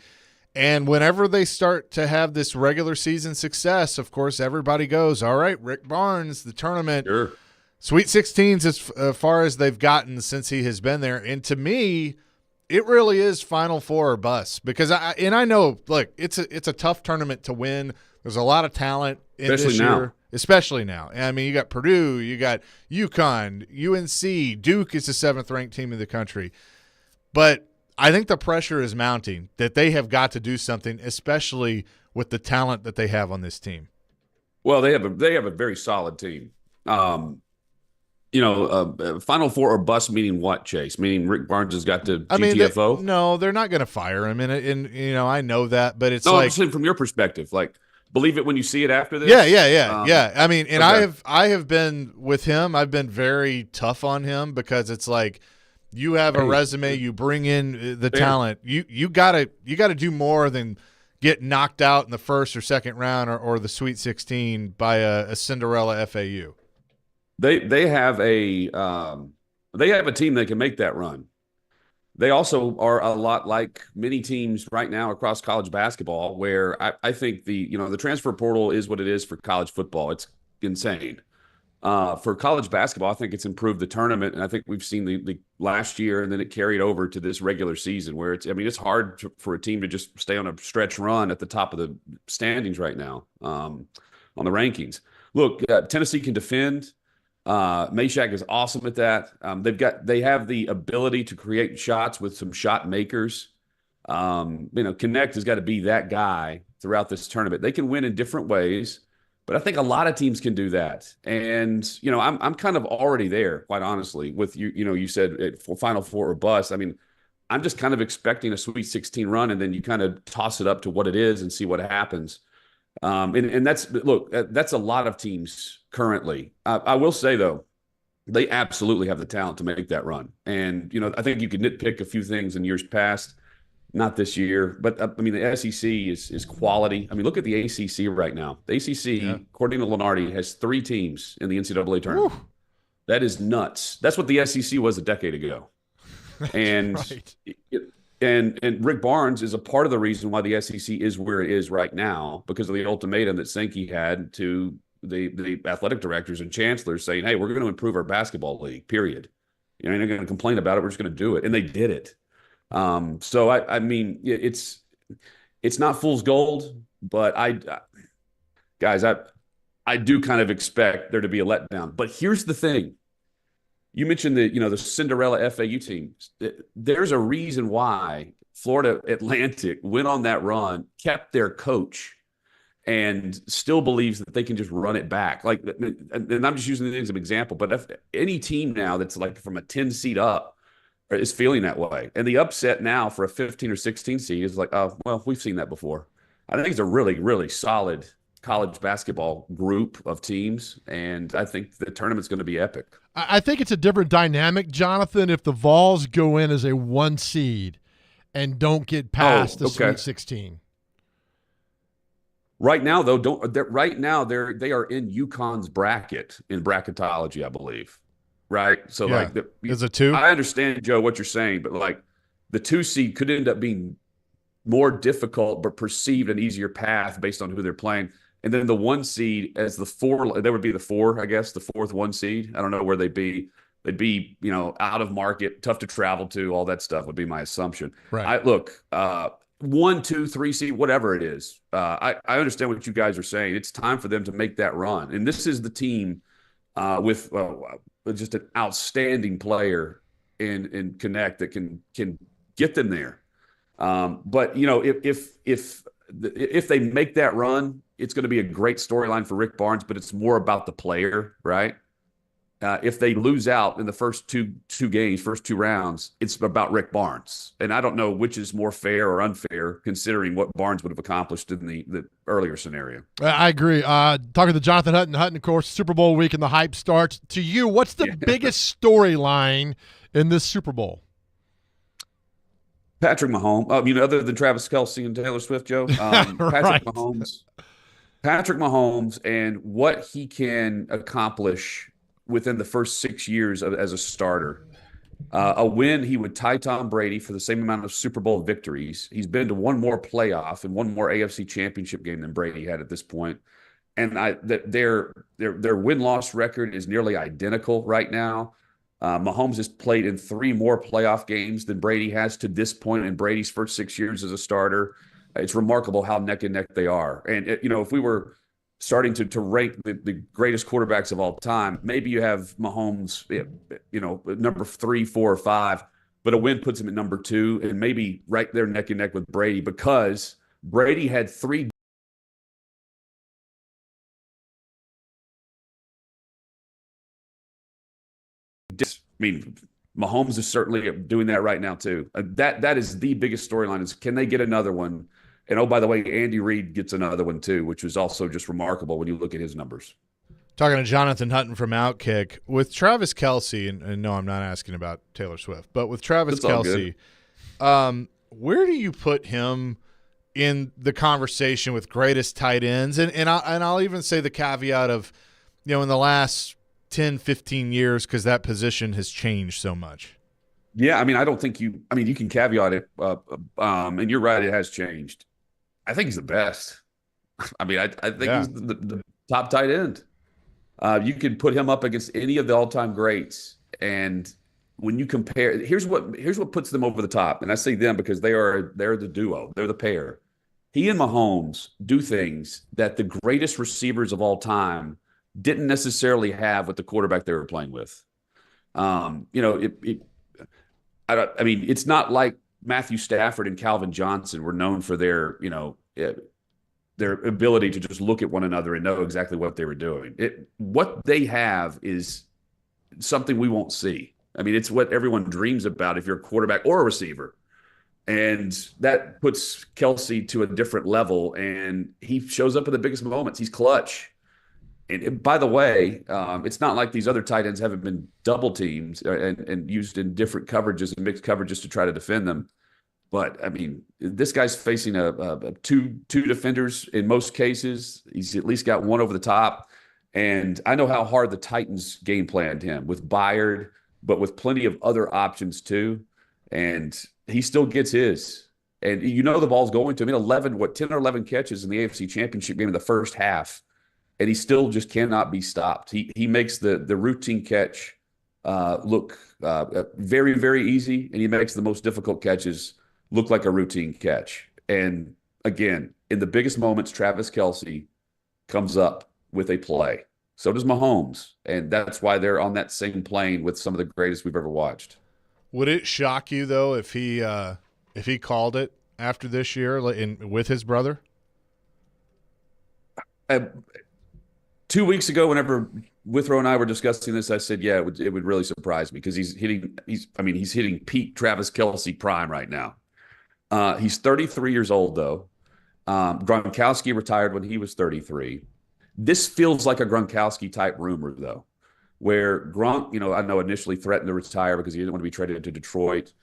And whenever they start to have this regular season success, of course, everybody goes, all right, Rick Barnes, the tournament, Sure. Sweet 16s as far as they've gotten since he has been there. And to me, it really is Final Four or bust because I know, look, it's a tough tournament to win. There's a lot of talent in this year. Especially now. I mean, you got Purdue, you got UConn, UNC, Duke is the 7th-ranked team in the country. But I think the pressure is mounting that they have got to do something, especially with the talent that they have on this team. Well, they have a very solid team. Final Four or bust meaning what, Chase? Meaning Rick Barnes has got to GTFO? No, they're not going to fire him. And I know that, but it's I'm saying from your perspective, like, believe it when you see it after this? Yeah. I mean, and okay. I have been with him. I've been very tough on him because it's like you have a resume, you bring in the talent. You gotta do more than get knocked out in the first or second round or the Sweet 16 by a Cinderella FAU. They have a team that can make that run. They also are a lot like many teams right now across college basketball where I think the transfer portal is what it is for college football. It's insane. For college basketball, I think it's improved the tournament, and I think we've seen the last year, and then it carried over to this regular season where it's hard for a team to just stay on a stretch run at the top of the standings right now on the rankings. Look, Tennessee can defend. Meshack is awesome at that. They have the ability to create shots with some shot makers. Connect has got to be that guy throughout this tournament. They can win in different ways, but I think a lot of teams can do that. And I'm kind of already there, quite honestly. With you, you said for Final Four or bust. I mean, I'm just kind of expecting a Sweet 16 run, and then you kind of toss it up to what it is and see what happens. And that's a lot of teams currently. I will say, though, they absolutely have the talent to make that run. And, I think you could nitpick a few things in years past, not this year. But, the SEC is quality. I mean, look at the ACC right now. The ACC, according to Lunardi, has 3 teams in the NCAA tournament. Woo. That is nuts. That's what the SEC was a decade ago. And right. And Rick Barnes is a part of the reason why the SEC is where it is right now because of the ultimatum that Sankey had to the athletic directors and chancellors saying, hey, we're going to improve our basketball league, period. You're not going to complain about it. We're just going to do it. And they did it. So, it's not fool's gold, but I do kind of expect there to be a letdown. But here's the thing. You mentioned the Cinderella FAU team. There's a reason why Florida Atlantic went on that run, kept their coach, and still believes that they can just run it back. Like, and I'm just using it as an example, but if any team now that's like from a 10 seed up is feeling that way, and the upset now for a 15 or 16 seed is like, oh, well, we've seen that before. I think it's a really, really solid college basketball group of teams, and I think the tournament's going to be epic. I think it's a different dynamic, Jonathan, if the Vols go in as a 1 seed and don't get past the Sweet 16. Right now, though, they are in UConn's bracket in bracketology, I believe. Right, so is it 2? I understand, Joe, what you're saying, but like the 2 seed could end up being more difficult, but perceived an easier path based on who they're playing. And then the 1 seed as the 4, that would be the 4, I guess, the 4th 1 seed. I don't know where they'd be. They'd be, out of market, tough to travel to, all that stuff would be my assumption. Right. 1, 2, 3 seed, whatever it is. I understand what you guys are saying. It's time for them to make that run. And this is the team with just an outstanding player in Connect that can get them there. But if they make that run, it's going to be a great storyline for Rick Barnes, but it's more about the player, right? if they lose out in the first two games, first two rounds, it's about Rick Barnes. And I don't know which is more fair or unfair, considering what Barnes would have accomplished in the earlier scenario. I agree. Talking to Jonathan Hutton. Hutton, of course, Super Bowl week and the hype starts. To you, what's the biggest storyline in this Super Bowl? Patrick Mahomes. Other than Travis Kelce and Taylor Swift, Joe. Patrick Mahomes and what he can accomplish within the first 6 years as a starter. A win, he would tie Tom Brady for the same amount of Super Bowl victories. He's been to one more playoff and one more AFC championship game than Brady had at this point. And their win-loss record is nearly identical right now. Mahomes has played in 3 more playoff games than Brady has to this point in Brady's first 6 years as a starter. It's remarkable how neck and neck they are. And, if we were starting to rank the greatest quarterbacks of all time, maybe you have Mahomes, number 3, 4, or 5, but a win puts him at number 2 and maybe right there neck and neck with Brady, because Brady had 3 Mahomes is certainly doing that right now too. That is the biggest storyline, is can they get another one? And oh, by the way, Andy Reid gets another one too, which was also just remarkable when you look at his numbers. Talking to Jonathan Hutton from Outkick. With Travis Kelce, and no, I'm not asking about Taylor Swift, but with Travis Kelce, where do you put him in the conversation with greatest tight ends? And I'll even say the caveat of, in the last 10, 15 years, because that position has changed so much. Yeah, I don't think you can caveat it, and you're right, it has changed. I think he's the best. I think he's the top tight end. You can put him up against any of the all-time greats, and when you compare, here's what puts them over the top. And I say them because they're the duo, they're the pair. He and Mahomes do things that the greatest receivers of all time didn't necessarily have with the quarterback they were playing with. It's not like Matthew Stafford and Calvin Johnson were known for their ability to just look at one another and know exactly what they were doing. What they have is something we won't see. It's what everyone dreams about if you're a quarterback or a receiver. And that puts Kelce to a different level, and he shows up in the biggest moments. He's clutch. And by the way, it's not like these other tight ends haven't been double teamed and used in different coverages and mixed coverages to try to defend them. But, this guy's facing two defenders in most cases. He's at least got one over the top. And I know how hard the Titans game planned him with Byard, but with plenty of other options too. And he still gets his. And the ball's going to him. 10 or 11 catches in the AFC Championship game in the first half. And he still just cannot be stopped. He makes the routine catch look very, very easy, and he makes the most difficult catches look like a routine catch. And again, in the biggest moments, Travis Kelce comes up with a play. So does Mahomes, and that's why they're on that same plane with some of the greatest we've ever watched. Would it shock you though if he called it after this year with his brother? 2 weeks ago, whenever Withrow and I were discussing this, I said, yeah, it would really surprise me, because he's hitting peak Travis Kelce prime right now. He's 33 years old, though. Gronkowski retired when he was 33. This feels like a Gronkowski-type rumor, though, where Gronk, I know initially threatened to retire because he didn't want to be traded to Detroit,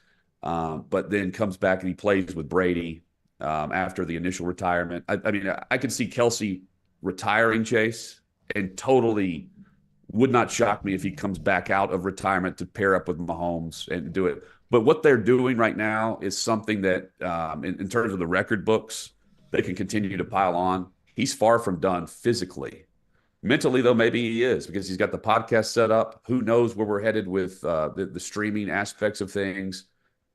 but then comes back and he plays with Brady after the initial retirement. I could see Kelce retiring, Chase, and totally would not shock me if he comes back out of retirement to pair up with Mahomes and do it. But what they're doing right now is something that, in terms of the record books, they can continue to pile on. He's far from done physically. Mentally, though, maybe he is, because he's got the podcast set up. Who knows where we're headed with the streaming aspects of things,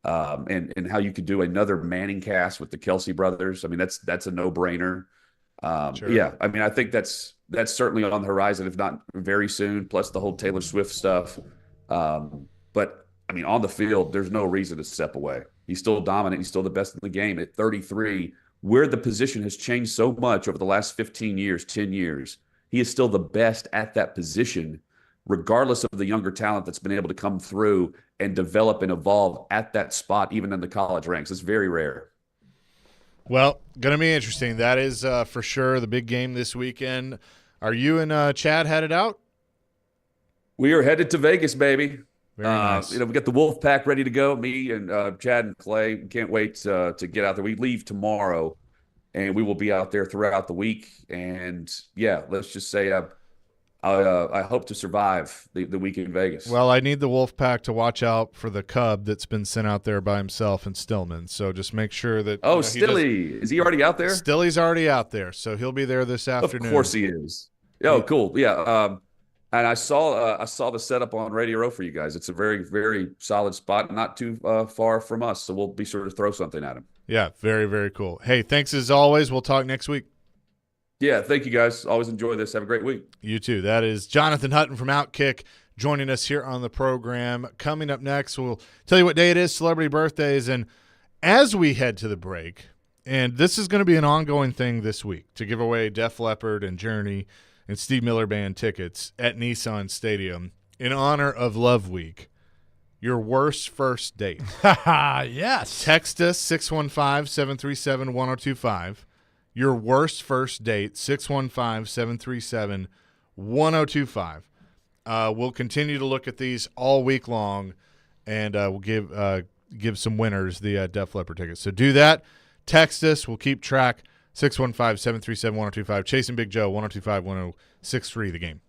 and how you could do another Manning cast with the Kelce brothers. That's a no-brainer. Sure. Yeah, I think that's certainly on the horizon, if not very soon, plus the whole Taylor Swift stuff. But, on the field, there's no reason to step away. He's still dominant. He's still the best in the game at 33, where the position has changed so much over the last 15 years, 10 years. He is still the best at that position. regardless of the younger talent that's been able to come through and develop and evolve at that spot, even in the college ranks. It's very rare. Well, going to be interesting. That is for sure the big game this weekend. Are you and Chad headed out? We are headed to Vegas, baby. Very nice. We got the Wolf Pack ready to go. Me and Chad and Clay can't wait to get out there. We leave tomorrow, and we will be out there throughout the week. And yeah, let's just say I hope to survive the week in Vegas. Well, I need the Wolf Pack to watch out for the Cub that's been sent out there by himself and Stillman. So just make sure that. Oh, Stilly, is he already out there? Stilly's already out there, so he'll be there this afternoon. Of course he is. Oh, cool. Yeah. And I saw the setup on Radio Row for you guys. It's a very, very solid spot, not too far from us. So we'll be sure to throw something at him. Yeah, very, very cool. Hey, thanks as always. We'll talk next week. Yeah, thank you guys. Always enjoy this. Have a great week. You too. That is Jonathan Hutton from Outkick joining us here on the program. Coming up next, we'll tell you what day it is, celebrity birthdays. And as we head to the break, and this is going to be an ongoing thing this week, to give away Def Leppard and Journey and Steve Miller Band tickets at Nissan Stadium in honor of Love Week. Your worst first date. Yes. Text us 615-737-1025. Your worst first date, 615-737-1025. We'll continue to look at these all week long, and we'll give some winners the Def Leppard tickets. So do that. Text us. We'll keep track. 615-737-1025. Chasing Big Joe, 102.5-1063, The Game.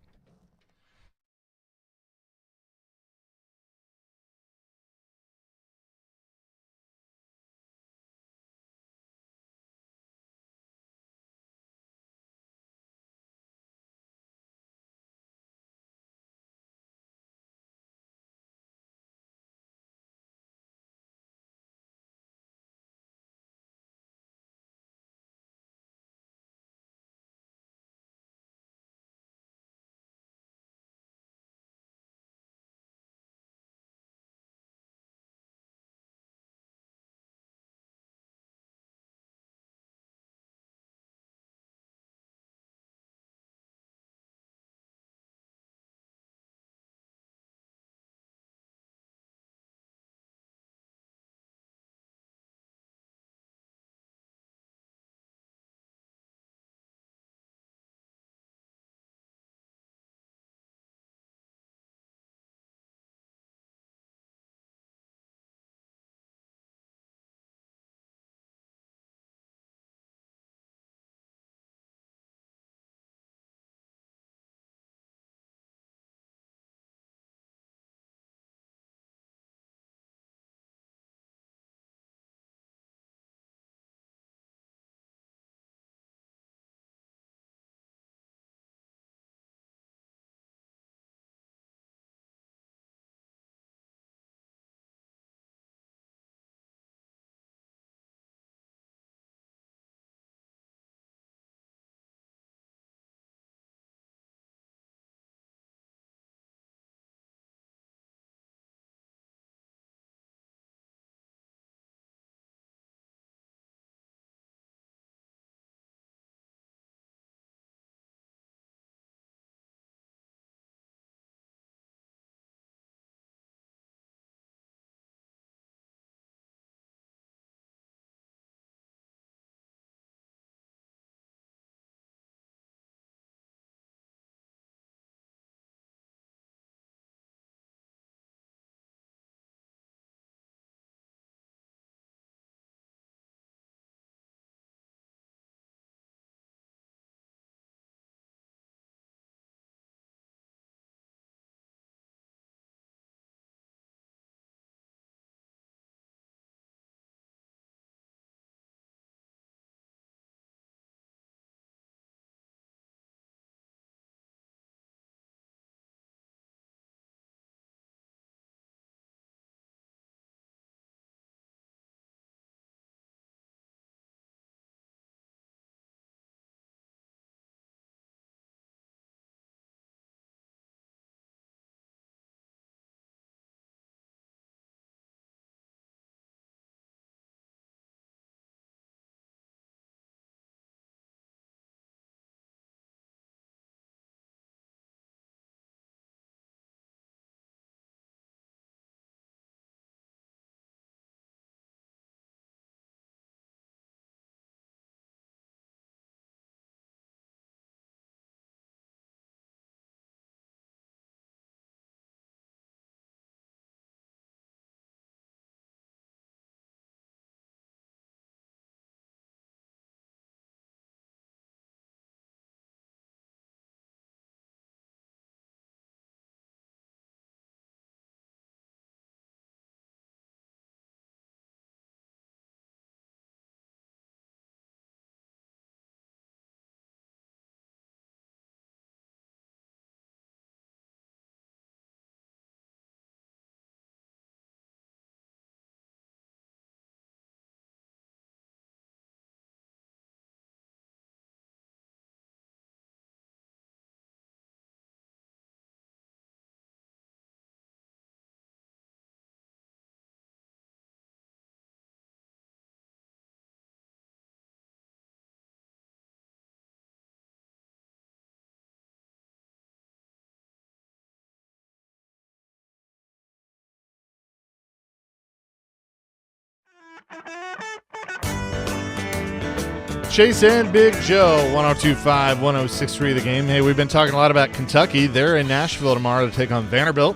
Chase and Big Joe, 102.5, 106.3 The Game. Hey, we've been talking a lot about Kentucky. They're in Nashville tomorrow to take on Vanderbilt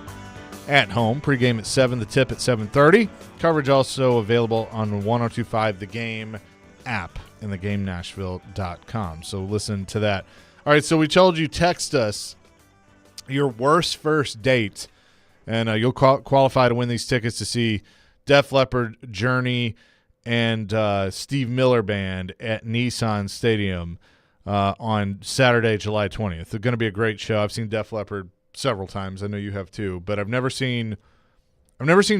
at home. Pregame at 7, the tip at 7:30. Coverage also available on 102.5 The Game app and thegamenashville.com. So listen to that. All right, so we told you text us your worst first date, and you'll qualify to win these tickets to see Def Leppard, Journey, and Steve Miller Band at Nissan Stadium on Saturday, July 20th. It's going to be a great show. I've seen Def Leppard several times. I know you have too, but I've never seen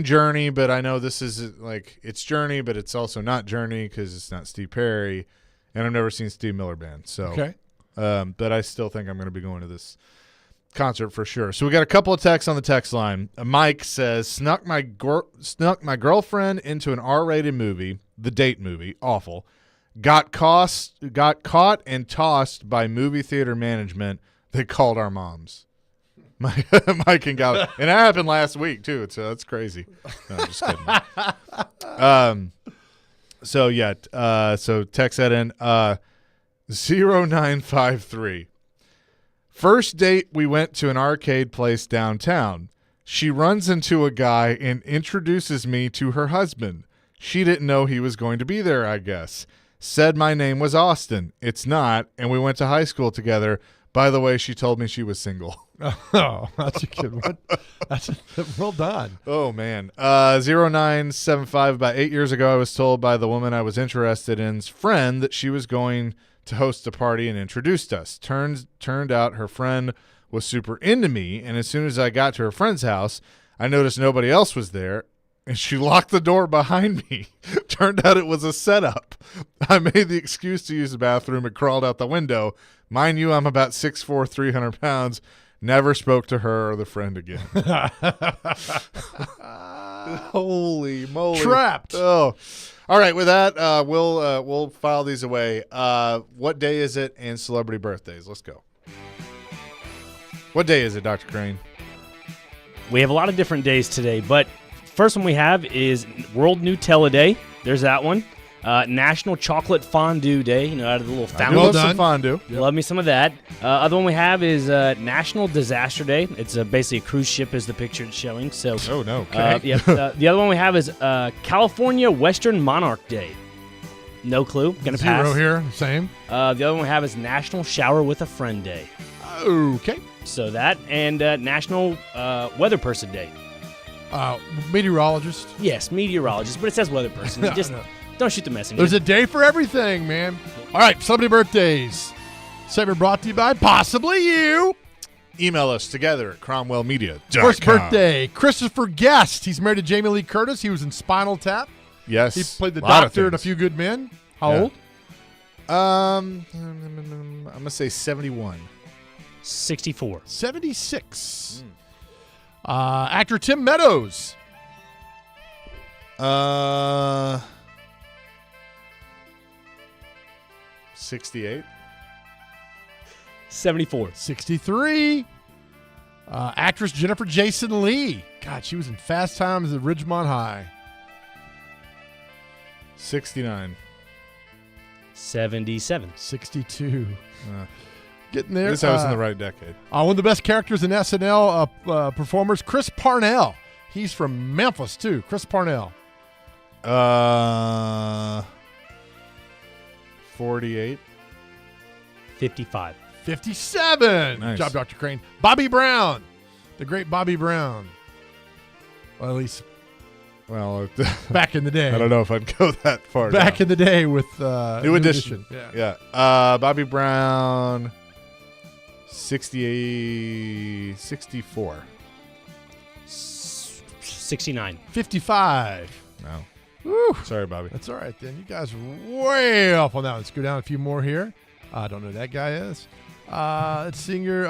Journey, but I know this is like it's Journey, but it's also not Journey because it's not Steve Perry, and I've never seen Steve Miller Band. So, okay. But I still think I'm going to be going to this concert for sure. So we got a couple of texts on the text line. Mike says, snuck my girlfriend into an R-rated movie, the Date movie, awful. Got caught and tossed by movie theater management. They called our moms. Mike and Gal, and that happened last week too. So that's crazy. No, I'm just kidding. So text that in 0953. First date, we went to an arcade place downtown. She runs into a guy and introduces me to her husband. She didn't know he was going to be there, I guess. Said my name was Austin. It's not, and we went to high school together. By the way, she told me she was single. Oh, that's a good one. Well done. Oh, man. 0975, about 8 years ago, I was told by the woman I was interested in's friend that she was going to host a party and introduced us. Turned out her friend was super into me, and as soon as I got to her friend's house, I noticed nobody else was there, and she locked the door behind me. Turned out it was a setup. I made the excuse to use the bathroom and crawled out the window. Mind you, I'm about 6'4", 300 pounds. Never spoke to her or the friend again. Holy moly. Trapped. Oh. All right, with that, we'll file these away. What day is it and celebrity birthdays? Let's go. What day is it, Dr. Crane? We have a lot of different days today, but first one we have is World Nutella Day. There's that one. National Chocolate Fondue Day, out of the little fountain. I love some fondue. Yep. Love me some of that. Other one we have is National Disaster Day. It's basically a cruise ship is the picture it's showing. So, oh, no. Okay. The other one we have is California Western Monarch Day. No clue. Going to pass. Zero here. Same. The other one we have is National Shower with a Friend Day. Okay. So that, and National Weather Person Day. Meteorologist. Yes, meteorologist, but it says weather person. Just don't shoot the messenger. There's a day for everything, man. All right, celebrity birthdays. Segment brought to you by possibly you. Email us together at cromwellmedia.com. First birthday, Christopher Guest. He's married to Jamie Lee Curtis. He was in Spinal Tap. Yes. He played the doctor in A Few Good Men. How old? I'm going to say 71. 64. 76. Actor Tim Meadows. 68. 74. 63. Actress Jennifer Jason Leigh. God, she was in Fast Times at Ridgemont High. 69. 77. 62. Getting there. At least I was in the right decade. One of the best characters in SNL performers, Chris Parnell. He's from Memphis, too. Chris Parnell. 48. 55. 57. Nice. Good job, Dr. Crane. Bobby Brown. The great Bobby Brown. Well, at least back in the day. I don't know if I'd go that far. Back in the day with New Edition. Yeah. Bobby Brown, 64. 69. 55. No. Woo. Sorry, Bobby. That's all right, then. You guys are way off on that one. Let's go down a few more here. I don't know who that guy is. Let's see your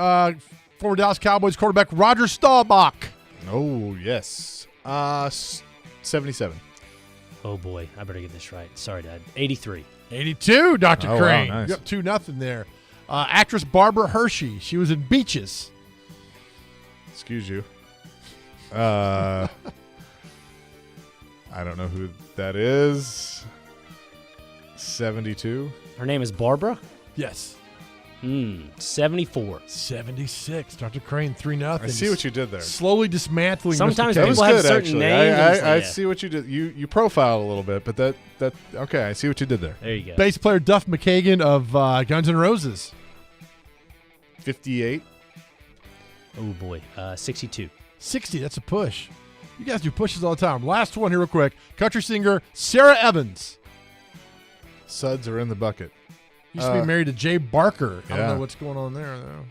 former Dallas Cowboys quarterback, Roger Staubach. Oh, yes. 77. Oh, boy. I better get this right. Sorry, Dad. 83. 82, Dr. Crane. Wow, nice. You got 2-0 there. Actress Barbara Hershey. She was in Beaches. Excuse you. I don't know who that is. 72. Her name is Barbara. Yes. 74. 76. Dr. Crane, 3-0. I see what you did there. Slowly dismantling. Sometimes Mr. That K. was people have good, certain actually. names. I see what you did. You profiled a little bit, but that okay. I see what you did there. There you go. Bass player Duff McKagan of Guns N' Roses. 58. Oh, boy. 62. 60. That's a push. You guys do pushes all the time. Last one here real quick. Country singer Sarah Evans. Suds are in the bucket. Used to be married to Jay Barker. I don't Yeah. know what's going on there, though.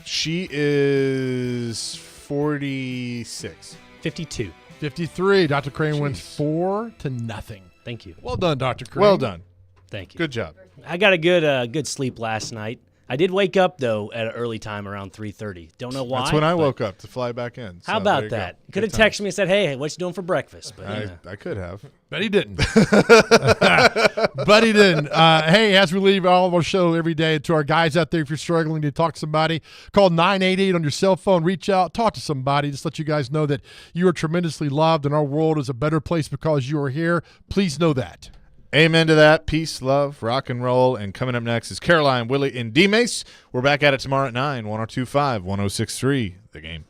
She is 46. 52. 53. Dr. Crane wins Jeez. 4-0. Thank you. Well done, Dr. Crane. Well done. Thank you. Good job. I got a good sleep last night. I did wake up, though, at an early time around 3:30. Don't know why. That's when I but woke up to fly back in. How So about there you that? go. Could have Good times. texted me and said, hey, what you doing for breakfast? But you know. I could have. Bet he didn't. But he didn't. Hey, as we leave all of our show every day, to our guys out there, if you're struggling to talk to somebody, call 988 on your cell phone. Reach out, talk to somebody. Just let you guys know that you are tremendously loved and our world is a better place because you are here. Please know that. Amen to that. Peace, love, rock and roll. And coming up next is Caroline, Willie, and D-Mace. We're back at it tomorrow at 9, 102.5, 106.3, The Game.